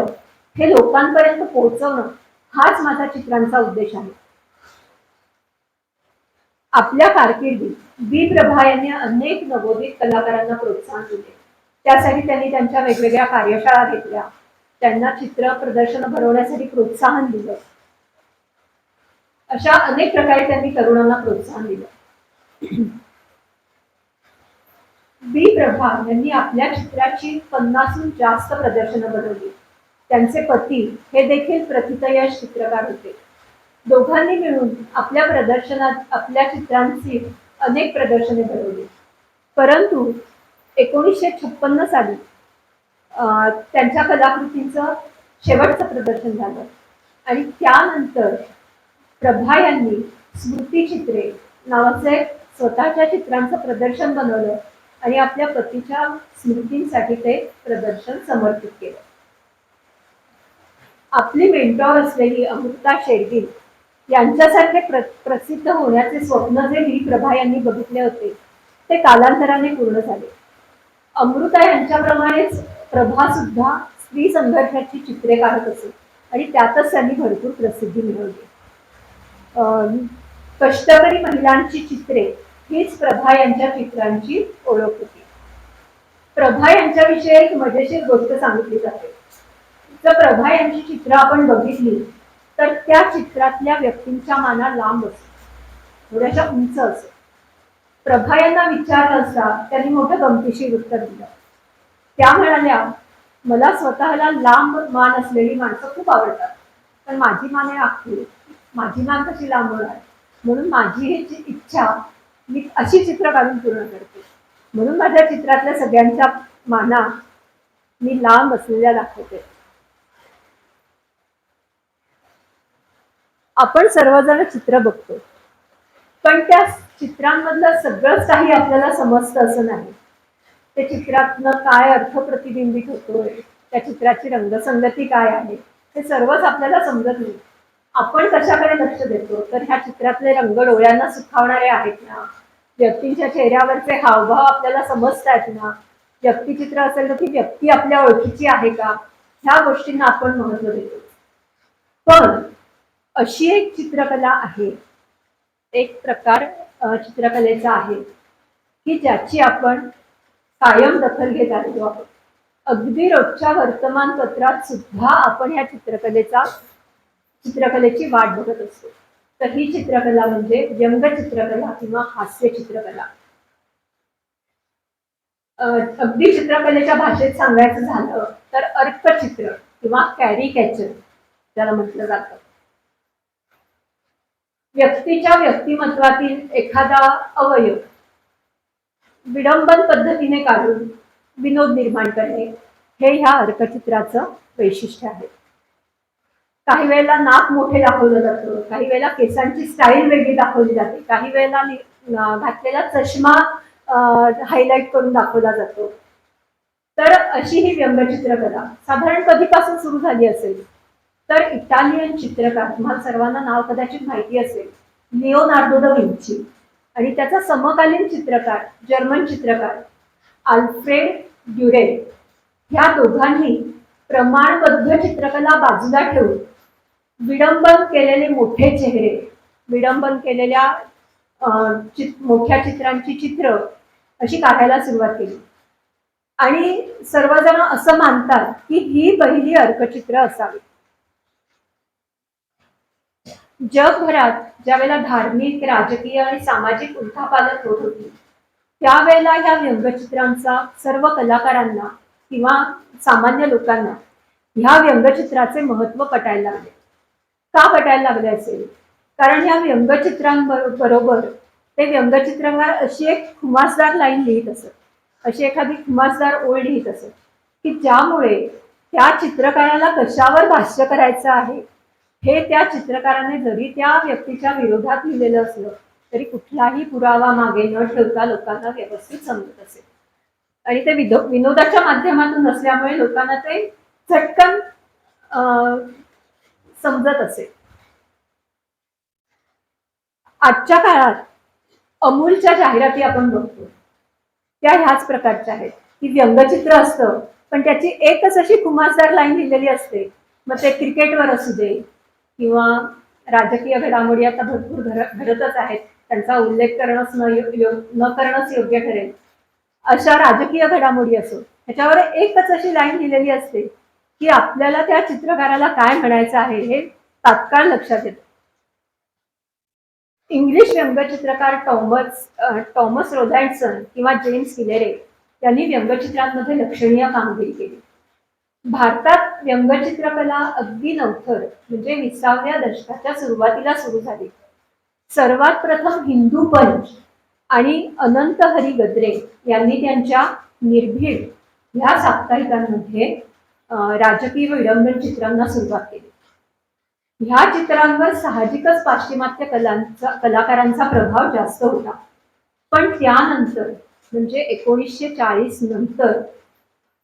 हे लोकांपर्यंत पोहोचवणं हाच माझा चित्रांचा उद्देश आहे. आपल्या कारकिर्दीत बी प्रभा यांनी अनेक नवोदित कलाकारांना प्रोत्साहन दिले. त्यासाठी त्यांनी त्यांच्या वेगवेगळ्या कार्यशाळा घेतल्या, त्यांना चित्र प्रदर्शन भरवण्यासाठी प्रोत्साहन दिलं. अशा अनेक प्रकारे त्यांनी तरुणांना प्रोत्साहन दिलं. बी प्रभा यांनी आपल्या चित्राची 50हून जास्त प्रदर्शनं बनवली. त्यांचे पती हे देखील प्रथितयश चित्रकार होते. दोघांनी मिळून आपल्या चित्रांची अनेक प्रदर्शने भरवली. परंतु 1956 साली त्यांच्या कलाकृतींचं शेवटचं प्रदर्शन झालं आणि त्यानंतर प्रभा यांनी स्मृती चित्रे नावाचे स्वतःच्या चित्रांचं प्रदर्शन बनवलं आणि आपल्या पतीच्या स्मृतींसाठी ते प्रदर्शन समर्पित केलं. आपली मेंटॉर असलेली अमृता शेरगिल यांच्यासारखे प्रसिद्ध होण्याचे स्वप्न जे बी प्रभा यांनी बघितले होते ते कालांतराने पूर्ण झाले. अमृता यांच्याप्रमाणेच प्रभा सुद्धा स्त्री संघर्षाची चित्रे काढत असे आणि त्यातच त्यांनी भरपूर प्रसिद्धी मिळवली. कष्टकरी महिलांची चित्रे हीच प्रभा यांच्या चित्रांची ओळख होती. प्रभा यांच्याविषयी एक मजेशीर गोष्ट सांगितली जाते. जर प्रभा यांची चित्र आपण बघितली तर त्या चित्रातल्या व्यक्तींच्या माना लांब असतो, थोड्याशा उंच असतो. प्रभा यांना विचारलं असता त्यांनी मोठं गमतीशीर उत्तर दिलं. त्या म्हणाल्या, मला स्वतःला लांब मान असलेली माणसं खूप आवडतात, पण माझी मान आहे आखली, माझी मान कशी लांब होणार, म्हणून माझी ही इच्छा मी अशी चित्र काढून पूर्ण करते. म्हणून माझ्या चित्रातल्या सगळ्यांच्या माना मी लांब असलेल्या दाखवते. आपण सर्वजण चित्र बघतो, पण त्या चित्रांमधलं सगळंच काही आपल्याला समजतं असं नाही. त्या चित्रातनं काय अर्थ प्रतिबिंबित होतोय, त्या चित्राची रंगसंगती काय आहे, हे सर्वच आपल्याला समजत नाही. आपण कशाकडे लक्ष देतो तर ह्या चित्रातले रंग डोळ्यांना सुखावणारे आहेत ना, व्यक्तींच्या चेहऱ्यावरचे हावभाव आपल्याला समजतायत ना, व्यक्तिचित्र असेल तर ती व्यक्ती आपल्या ओळखीची आहे का, ह्या गोष्टींना आपण महत्त्व देतो. पण अशी एक चित्रकला आहे, एक प्रकार चित्रकलेचा आहे की ज्याची आपण कायम दखल घेत आलेलो आहोत. अगदी रोजच्या वर्तमानपत्रात सुद्धा आपण ह्या चित्रकलेची वाट बघत असतो. तर ही चित्रकला म्हणजे व्यंगचित्रकला किंवा हास्य चित्रकला. अगदी चित्रकलेच्या भाषेत सांगायचं झालं तर अर्कचित्र किंवा कॅरिकॅचर त्याला म्हटलं जातं. व्यक्तीच्या व्यक्तिमत्वातील एखादा अवयव विडंबन पद्धतीने काढून विनोद निर्माण करणे हे ह्या अर्कचित्राचं वैशिष्ट्य आहे. काही वेळेला नाक मोठे दाखवलं जातं, काही वेळेला केसांची स्टाईल वेगळी दाखवली जाते, काही वेळेला घातलेला चष्मा हायलाइट करून दाखवला जातो. तर अशी ही व्यंगचित्रकला साधारण कधीपासून सुरू झाली असेल तर इटालियन चित्रकार, तुम्हाला सर्वांना नाव कदाचित माहिती असेल, लिओनार्दो दा विंची, आणि त्याचा समकालीन चित्रकार जर्मन चित्रकार आल्फ्रेड ड्युरेर, ह्या दोघांनी प्रमाणबद्ध चित्रकला बाजूला ठेवून विडंबन केलेले मोठे चेहरे, विडंबन केलेल्या मोठ्या चित्रांची चित्र अशी काढायला सुरुवात केली. आणि सर्वजण असं मानतात की ही पहिली अर्कचित्र असावी. जगभरात ज्यावेळेला धार्मिक, राजकीय आणि सामाजिक उलथापालथ होत होती त्यावेळेला ह्या व्यंगचित्रांचा सर्व कलाकारांना किंवा सामान्य लोकांना ह्या व्यंगचित्राचे महत्त्व पटायला लागले. का पटायला लागले असेल? कारण ह्या व्यंगचित्रांबरोबर ते व्यंगचित्रकार अशी एक खुमासदार लाईन लिहित असत, अशी एखादी खुमासदार ओळ लिहित असत की ज्यामुळे त्या चित्रकाराला कशावर भाष्य करायचं आहे हे त्या चित्रकाराने जरी त्या व्यक्तीच्या विरोधात लिहिलेलं असलं तरी कुठलाही पुरावा मागे न ठेवता लोकांना व्यवस्थित समजत असेल. आणि ते विनोदाच्या माध्यमातून असल्यामुळे लोकांना ते झटकन समजत असेल. आजच्या काळात अमूलच्या जाहिराती आपण बघतो त्या ह्याच प्रकारच्या आहेत की व्यंगचित्र असतं पण त्याची एकच अशी खुमासदार लाईन लिहिलेली असते. मग ते क्रिकेटवर असू दे किंवा राजकीय घडामोडी आता भरपूर घडतच आहेत, त्यांचा उल्लेख करणंच न करणंच योग्य ठरेल. अशा राजकीय घडामोडी असो ह्याच्यावर एकच अशी लाईन लिहिलेली असते की आपल्याला त्या चित्रकाराला काय म्हणायचं आहे हे तात्काळ लक्षात येतं. इंग्लिश व्यंगचित्रकार टॉमस रोझॅन्डसन किंवा जेम्स हिलेरे यांनी व्यंगचित्रांमध्ये लक्षणीय कामगिरी केली. भारतात व्यंगचित्रकला अगदी नवथर म्हणजे 20व्या दशकाच्या सुरुवातीला सुरू झाली. सर्वात प्रथम हिंदू पंच आणि अनंत हरी गद्रे यांनी त्यांच्या निर्भीड ह्या साप्ताहिकांमध्ये राजकीय विडंबन चित्रांना सुरुवात केली. ह्या चित्रांवर साहजिकच पाश्चिमात्य कलाकारांचा प्रभाव जास्त होता. पण त्यानंतर म्हणजे 1940 नंतर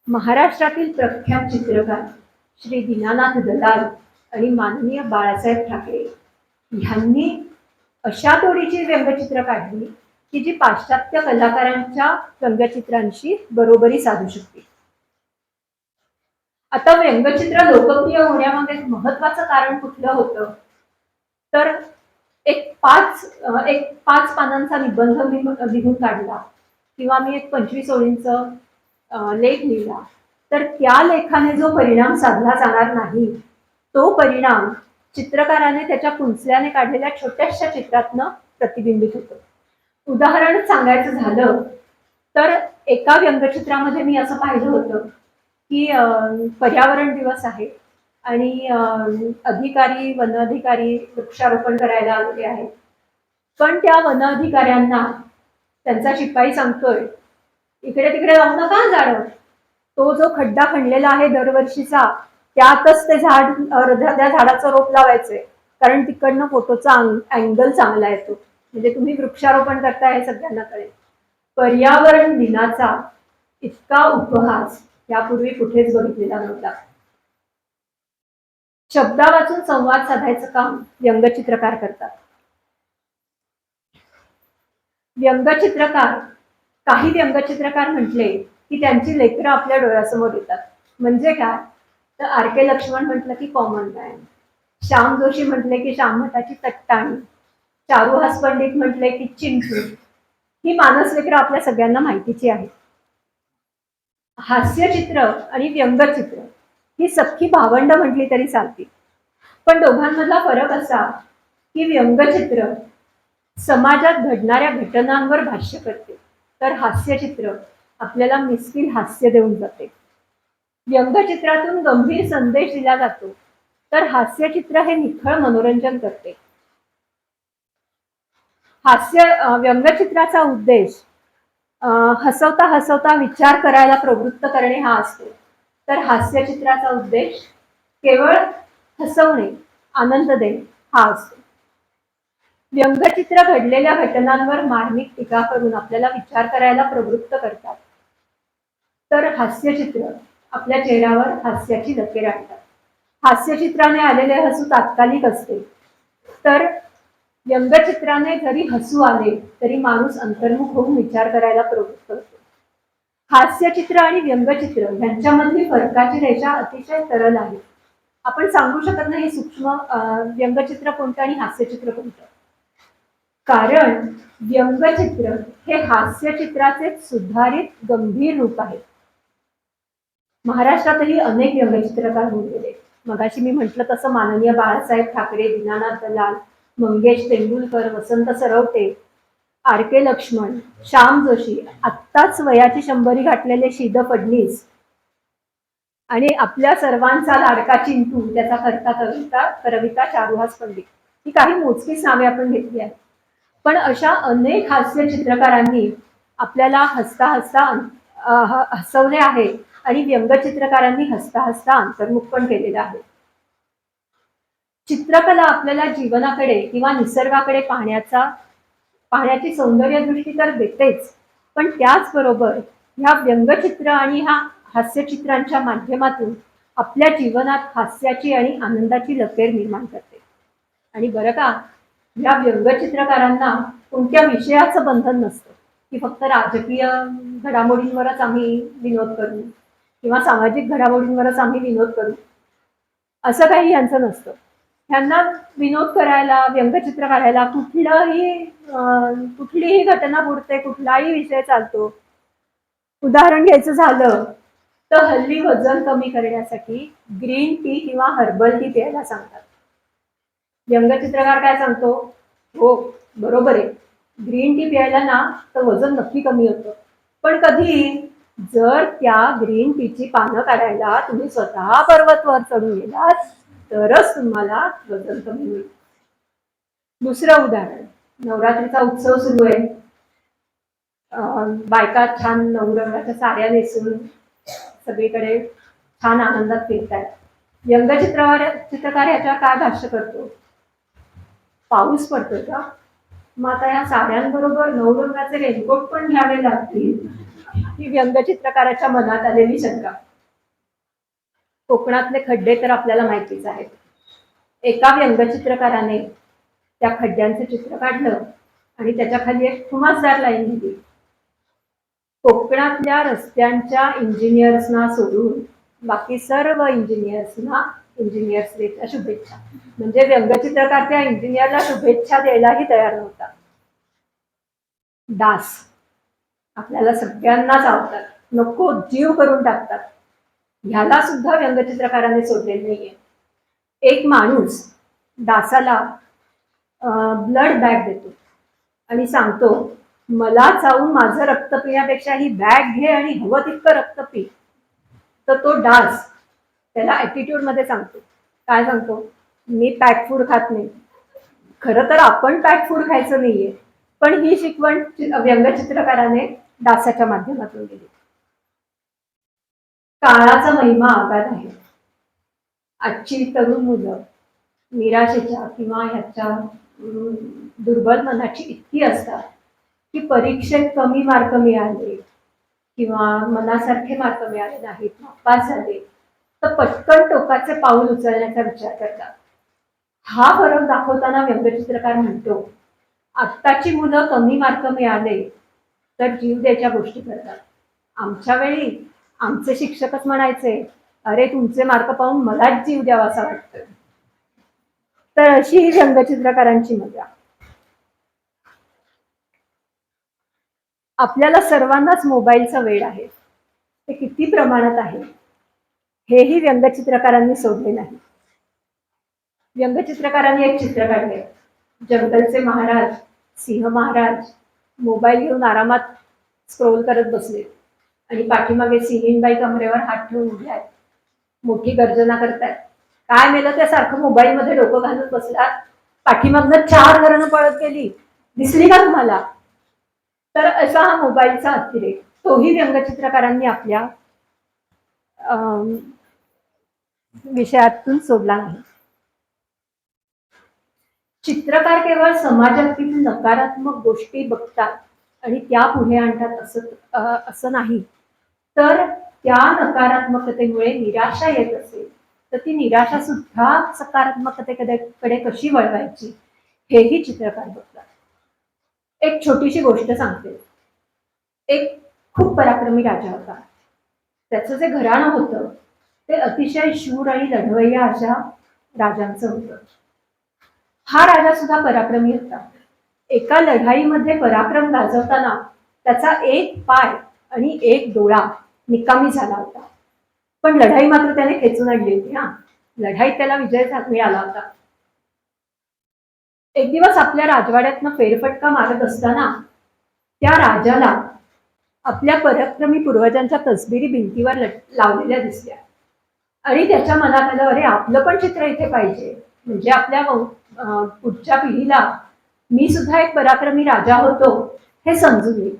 महाराष्ट्रातील प्रख्यात चित्रकार श्री दीनानाथ दलाल आणि माननीय बाळासाहेब ठाकरे ह्यांनी अशा तोडीची व्यंगचित्र काढली की जी पाश्चात्य कलाकारांच्या व्यंगचित्रांशी बरोबरी साधू शकते. आता व्यंगचित्र लोकप्रिय होण्यामागे महत्वाचं कारण कुठलं होतं तर एक पाच पानांचा निबंध मी लिहून काढला किंवा मी एक 25 ओळींचं लेख लिहिला तर त्या लेखाने जो परिणाम साधला जाणार नाही तो परिणाम चित्रकाराने त्याच्या कुंचल्याने काढलेल्या छोट्याशा चित्रातनं प्रतिबिंबित होतो. उदाहरण सांगायचं झालं तर एका व्यंगचित्रामध्ये मी असं पाहिलं होतं की पर्यावरण दिवस आहे आणि वन अधिकारी वृक्षारोपण करायला आलेले आहेत. पण त्या वन अधिकाऱ्यांना त्यांचा शिपाई सांगतोय इकडे तिकडे लावू नका झाडं, तो जो खड्डा खणलेला आहे दरवर्षीचा त्यातच ते त्या झाडाचं रोप लावायचंय कारण तिकडनं फोटोचा अँगल चांगला येतो. म्हणजे तुम्ही वृक्षारोपण करताय हे सगळ्यांना कळेल. पर्यावरण दिनाचा इतका उपहास यापूर्वी कुठेच बघितलेला नव्हता. शब्दा वाचून संवाद साधायचं काम व्यंगचित्रकार करतात. काही व्यंगचित्रकार म्हटले की त्यांची लेकरं आपल्या डोळ्यासमोर येतात. म्हणजे काय तर आर.के. लक्ष्मण म्हटलं की कॉमन मॅन, श्याम जोशी म्हटले की श्यामभटाची तट्टाणी, चारुहास पंडित म्हटले की चिंटू, ही मानस लेकरं आपल्या सगळ्यांना माहितीची आहेत. हास्यचित्र आणि व्यंगचित्र ही सख्खी भावंड म्हटली तरी चालते. पण दोघांमधला फरक असा की व्यंगचित्र समाजात घडणाऱ्या घटनांवर भाष्य करते, तर हास्यचित्र आपल्याला मिश्किल हास्य देऊन जाते. व्यंगचित्रातून गंभीर संदेश दिला जातो, तर हास्यचित्र हे निखळ मनोरंजन करते. व्यंगचित्राचा उद्देश हसवता हसवता विचार करायला प्रवृत्त करणे हा असतो, तर हास्यचित्राचा उद्देश केवळ हसवणे, आनंद देणे हा असतो. व्यंगचित्र घडलेल्या घटनांवर मार्मिक टीका करून आपल्याला विचार करायला प्रवृत्त करतात, तर हास्यचित्र आपल्या चेहऱ्यावर हास्याची लकीर आणतात. हास्यचित्राने आलेले हसू तात्कालिक असते, तर व्यंगचित्राने जरी हसू आले तरी माणूस अंतर्मुख होऊन विचार करायला प्रवृत्त होतो. हास्यचित्र आणि व्यंगचित्र यांच्यामधली फरकाची रेषा अतिशय सरळ आहे. आपण सांगू शकत नाही सूक्ष्म व्यंगचित्र कोणतं आणि हास्यचित्र कोणतं, कारण व्यंगचित्र हे हास्यचित्राचे सुधारित गंभीर रूप आहे. महाराष्ट्रातही अनेक व्यंगचित्रकार होऊन गेले. मगाशी मी म्हटलं तसं माननीय बाळासाहेब ठाकरे, दीनानाथ दलाल, मंगेश तेंडुलकर, वसंत सरवटे, आर के लक्ष्मण, श्याम जोशी, आत्ताच वयाची 100 गाठलेले शीद फडणीस आणि आपल्या सर्वांचा लाडका चिंटू, त्याचा करता करविता चारुहास पंडित, ही काही मोजकीच नावे आपण घेतली आहेत. पण अशा अनेक हास्य चित्रकारांनी आपल्याला हसता हसता हसवले आहे आणि व्यंगचित्रकारांनी हसता हसता अंतर्मुख पण केलेलं आहे. चित्रकला आपल्याला जीवनाकडे किंवा निसर्गाकडे पाहण्याची सौंदर्य दृष्टी तर देतेच, पण त्याचबरोबर ह्या व्यंगचित्र आणि ह्या हास्यचित्रांच्या माध्यमातून आपल्या जीवनात हास्याची आणि आनंदाची लकेर निर्माण करते. आणि बरं का, ह्या व्यंगचित्रकारांना कोणत्या विषयाचं बंधन नसतं की फक्त राजकीय घडामोडींवरच आम्ही विनोद करू किंवा सामाजिक घडामोडींवरच आम्ही विनोद करू, असं काही यांचं नसतं. ह्यांना विनोद करायला, व्यंगचित्र काढायला कुठलीही घटना बुडते, कुठलाही विषय चालतो. उदाहरण घ्यायचं झालं तर हल्ली वजन कमी करण्यासाठी ग्रीन टी किंवा हर्बल टी प्यायला सांगतात. व्यंगचित्रकार काय सांगतो, हो बरोबर आहे, ग्रीन टी प्यायला ना तर वजन नक्की कमी होतं, पण कधी जर त्या ग्रीन टीची पानं काढायला तुम्ही स्वतः पर्वतवर चढून गेलात तरच तुम्हाला वजन कमी होईल. दुसरं उदाहरण, नवरात्रीचा उत्सव सुरू आहे, बायका छान नवरंगाच्या साड्या नेसून सगळीकडे छान आनंदात फिरतात. व्यंगचित्रकार याच्यावर काय भाष्य करतो, पाऊस पडतोय का, मग आता या साड्यांबरोबर नवरंगाचे रेनकोट पण घ्यावे लागतील, ही व्यंगचित्रकाराच्या मनात आलेली शंका. कोकणातले खड्डे तर आपल्याला माहितीच आहेत. एका व्यंगचित्रकाराने त्या खड्ड्यांचे चित्र काढलं आणि त्याच्या खाली एक खुमासदार लाईन दिली, कोकणातल्या रस्त्यांच्या इंजिनियर्सना सोडून बाकी सर्व इंजिनियर्सना इंजिनियर्स डेच्या शुभेच्छा. म्हणजे व्यंगचित्रकार त्या इंजिनियरला शुभेच्छा द्यायलाही तयार नव्हता. डास आपल्याला सगळ्यांनाच आवडतात, नको जीव करून टाकतात, ह्याला सुद्धा व्यंगचित्रकाराने सोडलेलं नाहीये. एक माणूस डासाला ब्लड बॅग देतो आणि सांगतो, मला चावून माझं रक्त पिण्यापेक्षा ही बॅग घे आणि हवं तितकं रक्त पी. तर तो डास त्याला ॲटिट्यूड मध्ये सांगतो, काय सांगतो, मी पॅक फूड खात नाही. खरं तर आपण पॅक फूड खायचं नाहीये, पण ही शिकवण व्यंगचित्रकाराने डासाच्या माध्यमातून दिली. काळाचा महिमा आगाध आहे. आजची तरुण मुलं निराशेच्या किंवा ह्याच्या दुर्बल मनाची इतकी असतात की परीक्षेत कमी मार्क मिळाले किंवा मनासारखे मार्क मिळाले नाहीत, नापास झाले, तर पटकन टोकाचे पाऊल उचलण्याचा विचार करतात. हा फरक दाखवताना व्यंगचित्रकार म्हणतो, आत्ताची मुलं कमी मार्क मिळाले तर जीव द्यायच्या गोष्टी करतात. आमच्या वेळी आमचे शिक्षकच म्हणायचे, अरे तुमचे मार्क पाहून मलाच जीव द्यावा असा वाटतं. तर अशी ही व्यंगचित्रकारांची मजा. आपल्याला सर्वांनाच मोबाईलचा वेड आहे, ते किती प्रमाणात आहे हेही व्यंगचित्रकारांनी सोडले नाही. व्यंगचित्रकारांनी एक चित्र काढले. जंगलचे महाराज, सिंह महाराज मोबाईल घेऊन आरामात स्क्रोल करत बसले आणि पाठीमागे सिंहीणबाई कमरेवर हात ठेवून उभ्या आहेत. मोठी गर्जना करतायत. काय मेलं त्या सारखं मोबाईलमध्ये डोकं घालून बसलात. पाठीमागनं 4 घरानं पळत गेली, दिसली का तुम्हाला? तर असा हा मोबाईलचा अतिरेक तोही व्यंगचित्रकारांनी आपल्या विषयातून सोडला नाही. चित्रकार केवळ समाजातील नकारात्मक गोष्टी बघतात आणि त्या पुढे आणतात असं नाही, तर त्या नकारात्मकतेमुळे निराशा येत असेल तर ती निराशा सुद्धा सकारात्मकतेकडे कशी वळवायची हेही चित्रकार बघतात. एक छोटीशी गोष्ट सांगते. एक खूप पराक्रमी राजा होता. त्याचं जे घराणं होतं ते अतिशय शूर आणि लढवय्या अशा राजांचं होतं. हा राजा सुद्धा पराक्रमी होता. एका लढाईमध्ये पराक्रम गाजवताना त्याचा एक पाय आणि एक डोळा निकामी झाला होता. पण लढाई मात्र त्याने खेचून आणली होती. लढाईत त्याला विजय मिळाला होता. एक दिवस आपल्या राजवाड्यातनं फेरफटका मारत असताना त्या राजाला आपल्या पराक्रमी पूर्वजांच्या तसबिरी भिंतीवर लावलेल्या दिसल्या आणि त्याच्या मनात आलं, अरे आपलं पण चित्र इथे पाहिजे, म्हणजे आपल्या पुढच्या पिढीला मी सुद्धा एक पराक्रमी राजा होतो हे समजून येईल.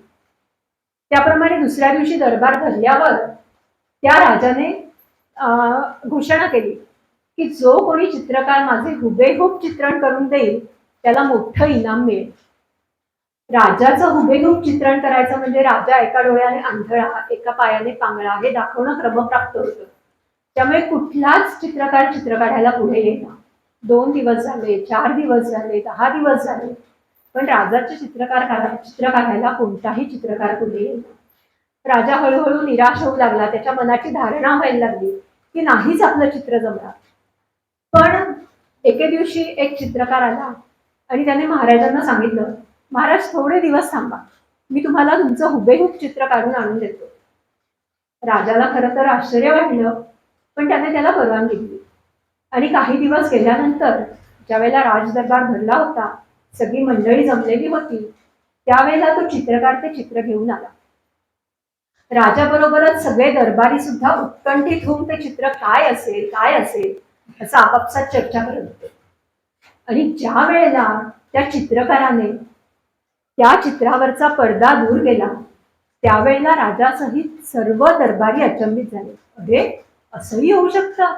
त्याप्रमाणे दुसऱ्या दिवशी दरबार भरल्यावर त्या राजाने घोषणा केली की जो कोणी चित्रकार माझे हुबेहूब चित्रण करून देईल त्याला मोठं इनाम मिळेल. राजाचं हुबेहूब चित्रण करायचं म्हणजे राजा एका डोळ्याने आंधळा, एका पायाने पांगळा हे दाखवणं क्रमप्राप्त होतं. त्यामुळे कुठलाच चित्रकार चित्र काढायला पुढे येईना. 2 दिवस झाले, 4 दिवस झाले, 10 दिवस झाले, पण राजाचे चित्र काढायला कोणताही चित्रकार पुढे येईना. राजा हळूहळू निराश होऊ लागला. त्याच्या मनाची धारणा व्हायला लागली की नाहीच आपलं चित्र जमणार. पण एके दिवशी एक चित्रकार आला आणि त्याने महाराजांना सांगितलं, महाराज थोडे दिवस थांबा, मी तुम्हाला तुमचं हुबेहूब चित्र काढून आणून देतो. राजाला खरं तर आश्चर्य वाटलं, पण त्याने त्याला परवानगी दिली आणि काही दिवस गेल्यानंतर ज्यावेळेला राजदरबार भरला होता, सगळी मंडळी जमलेली होती, त्यावेळेला तो चित्रकार ते चित्र घेऊन आला. राजाबरोबरच सगळे दरबारी सुद्धा उत्कंठित होऊन ते चित्र काय असेल असं आपापसात चर्चा करत होते. आणि ज्या वेळेला त्या चित्रकाराने त्या चित्रावरचा पडदा दूर केला त्यावेळेला राजासहित सर्व दरबारी अचंबित झाले. अरे असंही होऊ शकतं,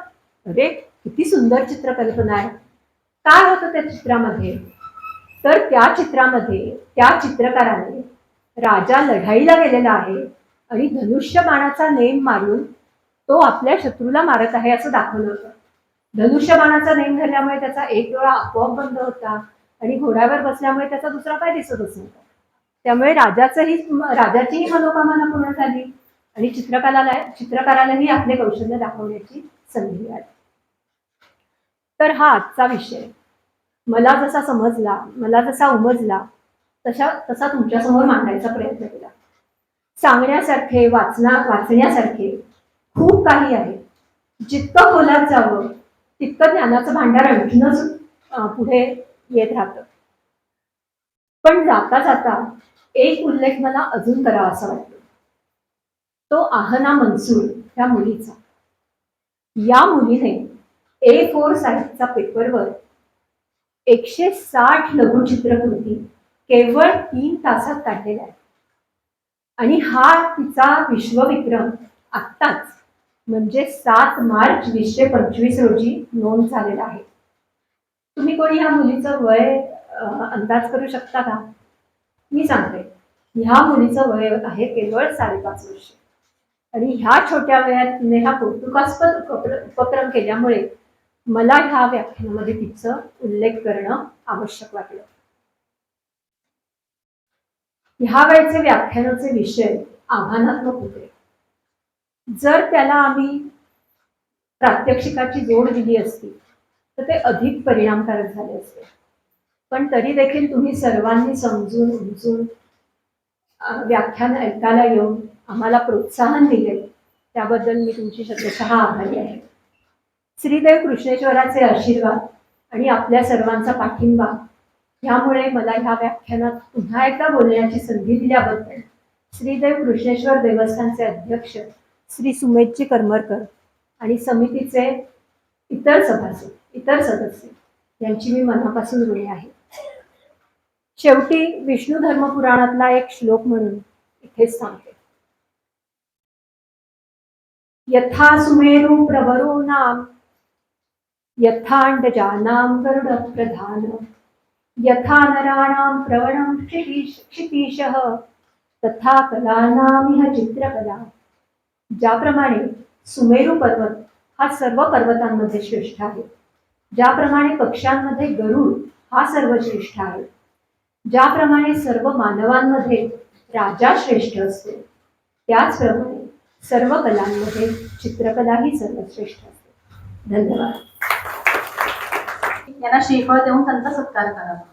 अरे किती सुंदर चित्रकल्पना आहे. काय होतं त्या चित्रामध्ये? तर त्या चित्रामध्ये त्या चित्रकाराने राजा लढाईला गेलेला आहे आणि धनुष्य बाणाचा नेम मारून तो आपल्या शत्रूला मारत आहे असं दाखवलं होतं. धनुष्य बाणाचा नेम धरल्यामुळे त्याचा एक डोळा आपोआप बंद होता आणि घोड्यावर बसल्यामुळे त्याचा दुसरा पाय दिसतच नव्हता. त्यामुळे राजाचीही मनोकामना पूर्ण झाली आणि चित्रकारालाही आपले कौशल्य दाखवण्याची संधी मिळाली. तर हा आजचा विषय मला जसा समजला, मला जसा उमजला तसा तुमच्यासमोर मांडायचा प्रयत्न केला. सांगण्यासारखे, वाचण्यासारखे खूप काही आहे. जितकं खोलात जावं तितकं ज्ञानाचं भांडार आणखीनच पुढे येत राहतं. पण जाता जाता एक उल्लेख मला अजून करावा असा वाटतो, तो आहना मंसूर ह्या मुलीचा. या मुलीने A4 साईजचा पेपरवर 160 लघुचित्रकृती केवळ 3 तासात काढलेल्या आहेत. आणि हा तिचा विश्वविक्रम आत्ताच म्हणजे 7 मार्च 2025 रोजी नोंद झालेला आहे. तुम्ही कोणी ह्या मुलीचं वय अंदाज करू शकता का? मी सांगते, ह्या मुलीचं वय आहे केवळ 5.5 वर्ष. आणि ह्या छोट्या वयात तिने हा कौतुकास्पद उपक्रम केल्यामुळे मला ह्या व्याख्यानामध्ये तिचं उल्लेख करणं आवश्यक वाटलं. ह्या वेळेचे व्याख्यानाचे विषय आव्हानात्मक होते. जर त्याला आम्ही प्रात्यक्षिकाची जोड दिली असती तर ते अधिक परिणामकारक झाले असते. पण तरी देखील तुम्ही सर्वांनी समजून उमजून व्याख्यान ऐकायला येऊन आम्हाला प्रोत्साहन दिले त्याबद्दल मी तुमची शतशः आभारी आहे. श्रीदेव कृष्णेश्वराचे आशीर्वाद आणि आपल्या सर्वांचा पाठिंबा यामुळे मला ह्या व्याख्यानात पुन्हा एकदा बोलण्याची संधी दिल्याबद्दल श्रीदेव कृष्णेश्वर देवस्थानचे अध्यक्ष श्री सुमेधजी करमरकर आणि समितीचे इतर सदस्य यांची मी मनापासून ऋणी आहे. शेवटी विष्णू धर्मपुराणातला एक श्लोक म्हणून इथेच थांबते. यथा सुमेरू प्रवरो नाम यथांडजानां गरुड प्रधान यथा नराणां प्रवणं क्षितीशः तथा कलानामिह चित्रकला. ज्याप्रमाणे सुमेरू पर्वत हा सर्व पर्वतांमध्ये श्रेष्ठ आहे, ज्याप्रमाणे पक्ष्यांमध्ये गरुड हा सर्वश्रेष्ठ आहे, ज्याप्रमाणे सर्व मानवांमध्ये राजा श्रेष्ठ असतो, त्याचप्रमाणे सर्व कलांमध्ये चित्रकला ही सर्वश्रेष्ठ असते. धन्यवाद. यांना श्रीफळ देऊन त्यांचा सत्कार करावा.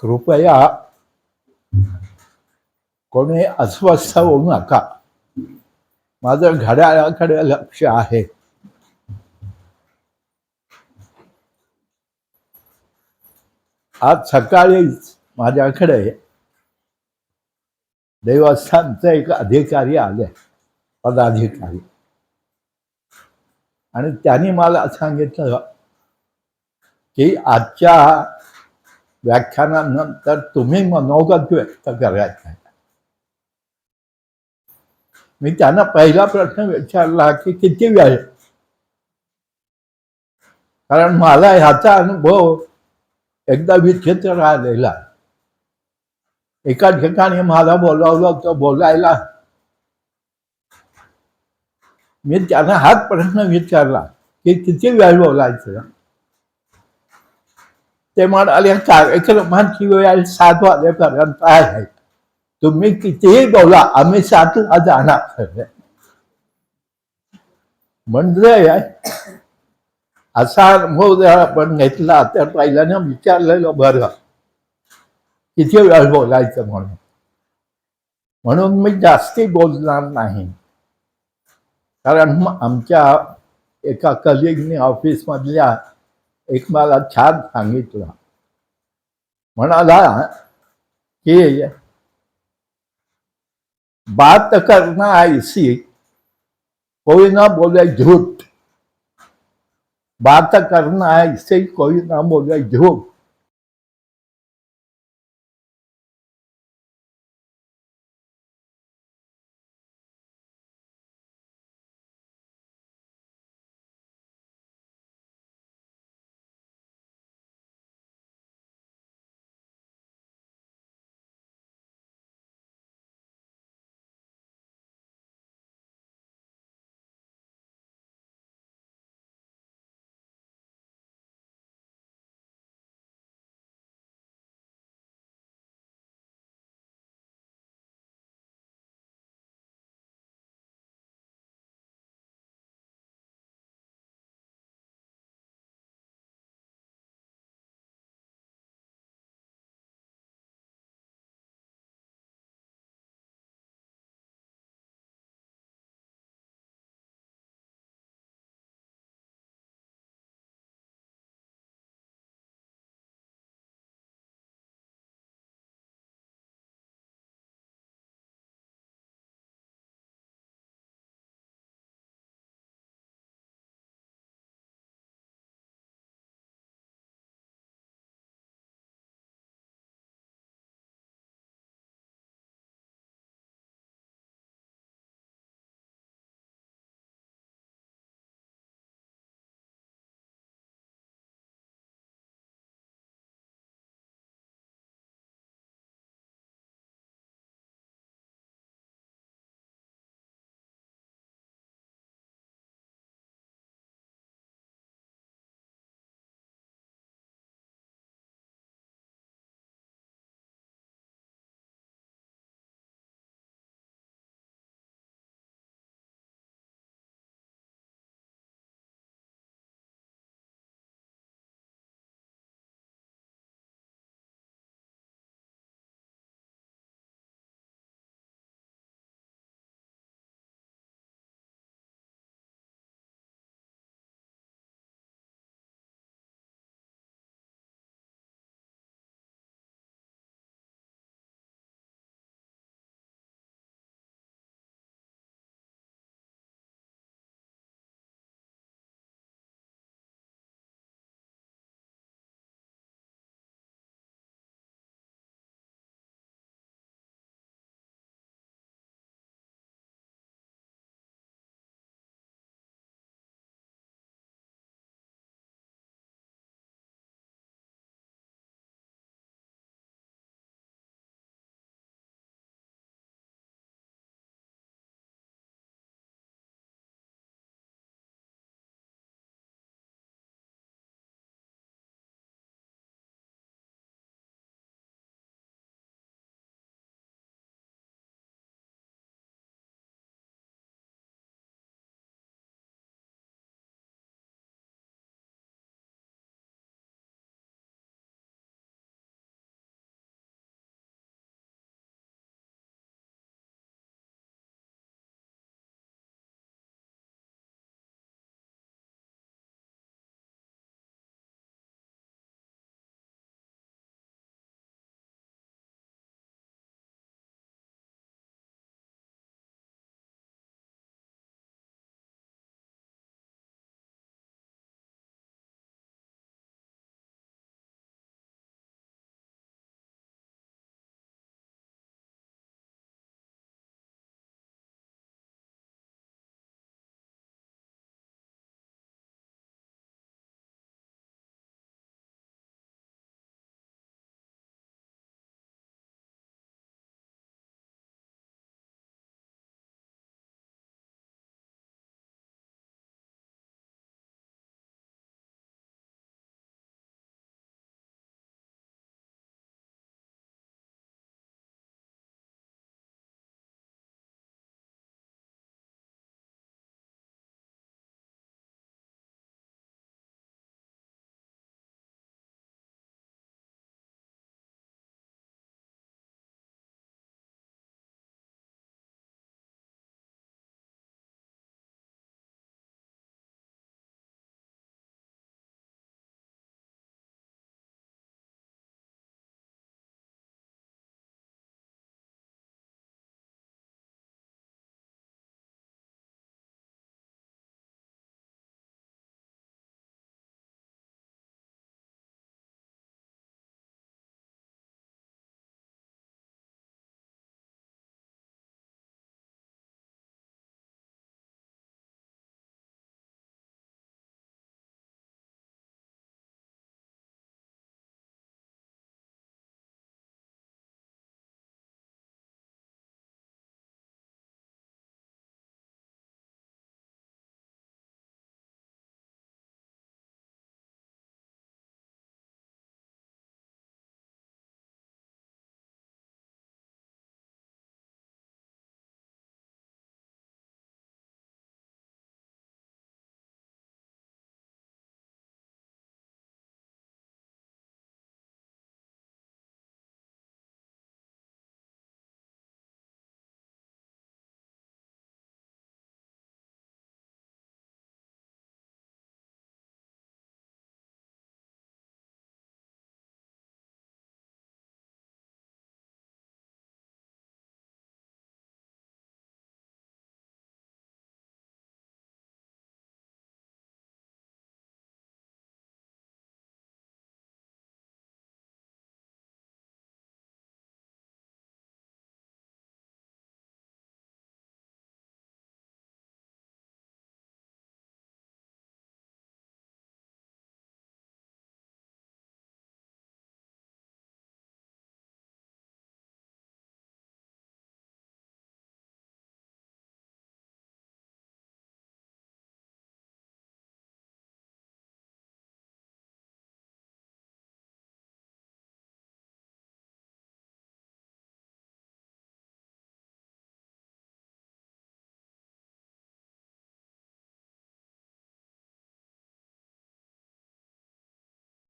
कृपया कोणी अस्वस्थ होऊ नका. माझं घड्याळाकडे लक्ष आहे. आज सकाळीच माझ्याकडे देवस्थानचे एक अधिकारी आले, पदाधिकारी, आणि त्यांनी मला सांगितलं की आजच्या व्याख्यानानंतर तुम्ही मनोगत व्यक्त करायचं आहे. मी त्यांना पहिला प्रश्न विचारला की किती वेळ, कारण मला ह्याचा अनुभव एकदा विचित्र आलेला. एका ठिकाणी मला बोलावलं होतं बोलायला. मी त्यांना हाच प्रश्न विचारला की किती वेळ बोलायचं. ते म्हणाले कार्यक्रमाची वेळ 7 वाजेपर्यंत आहे, तुम्ही कितीही बोला, आम्ही 7ला जाणार. म्हणजे असा अनुभव जर आपण घेतला तर पहिल्यानं विचारलेलं बरं किती वेळ बोलायचं म्हणून मी जास्ती बोलणार नाही. कारण आमच्या एका कलिगने ऑफिसमधल्या एक मला छान सांगितलं, म्हणाला की बात करना ऐसी कोई ना बोले झूठ, बात करना ऐसे कोई ना बोले झूठ.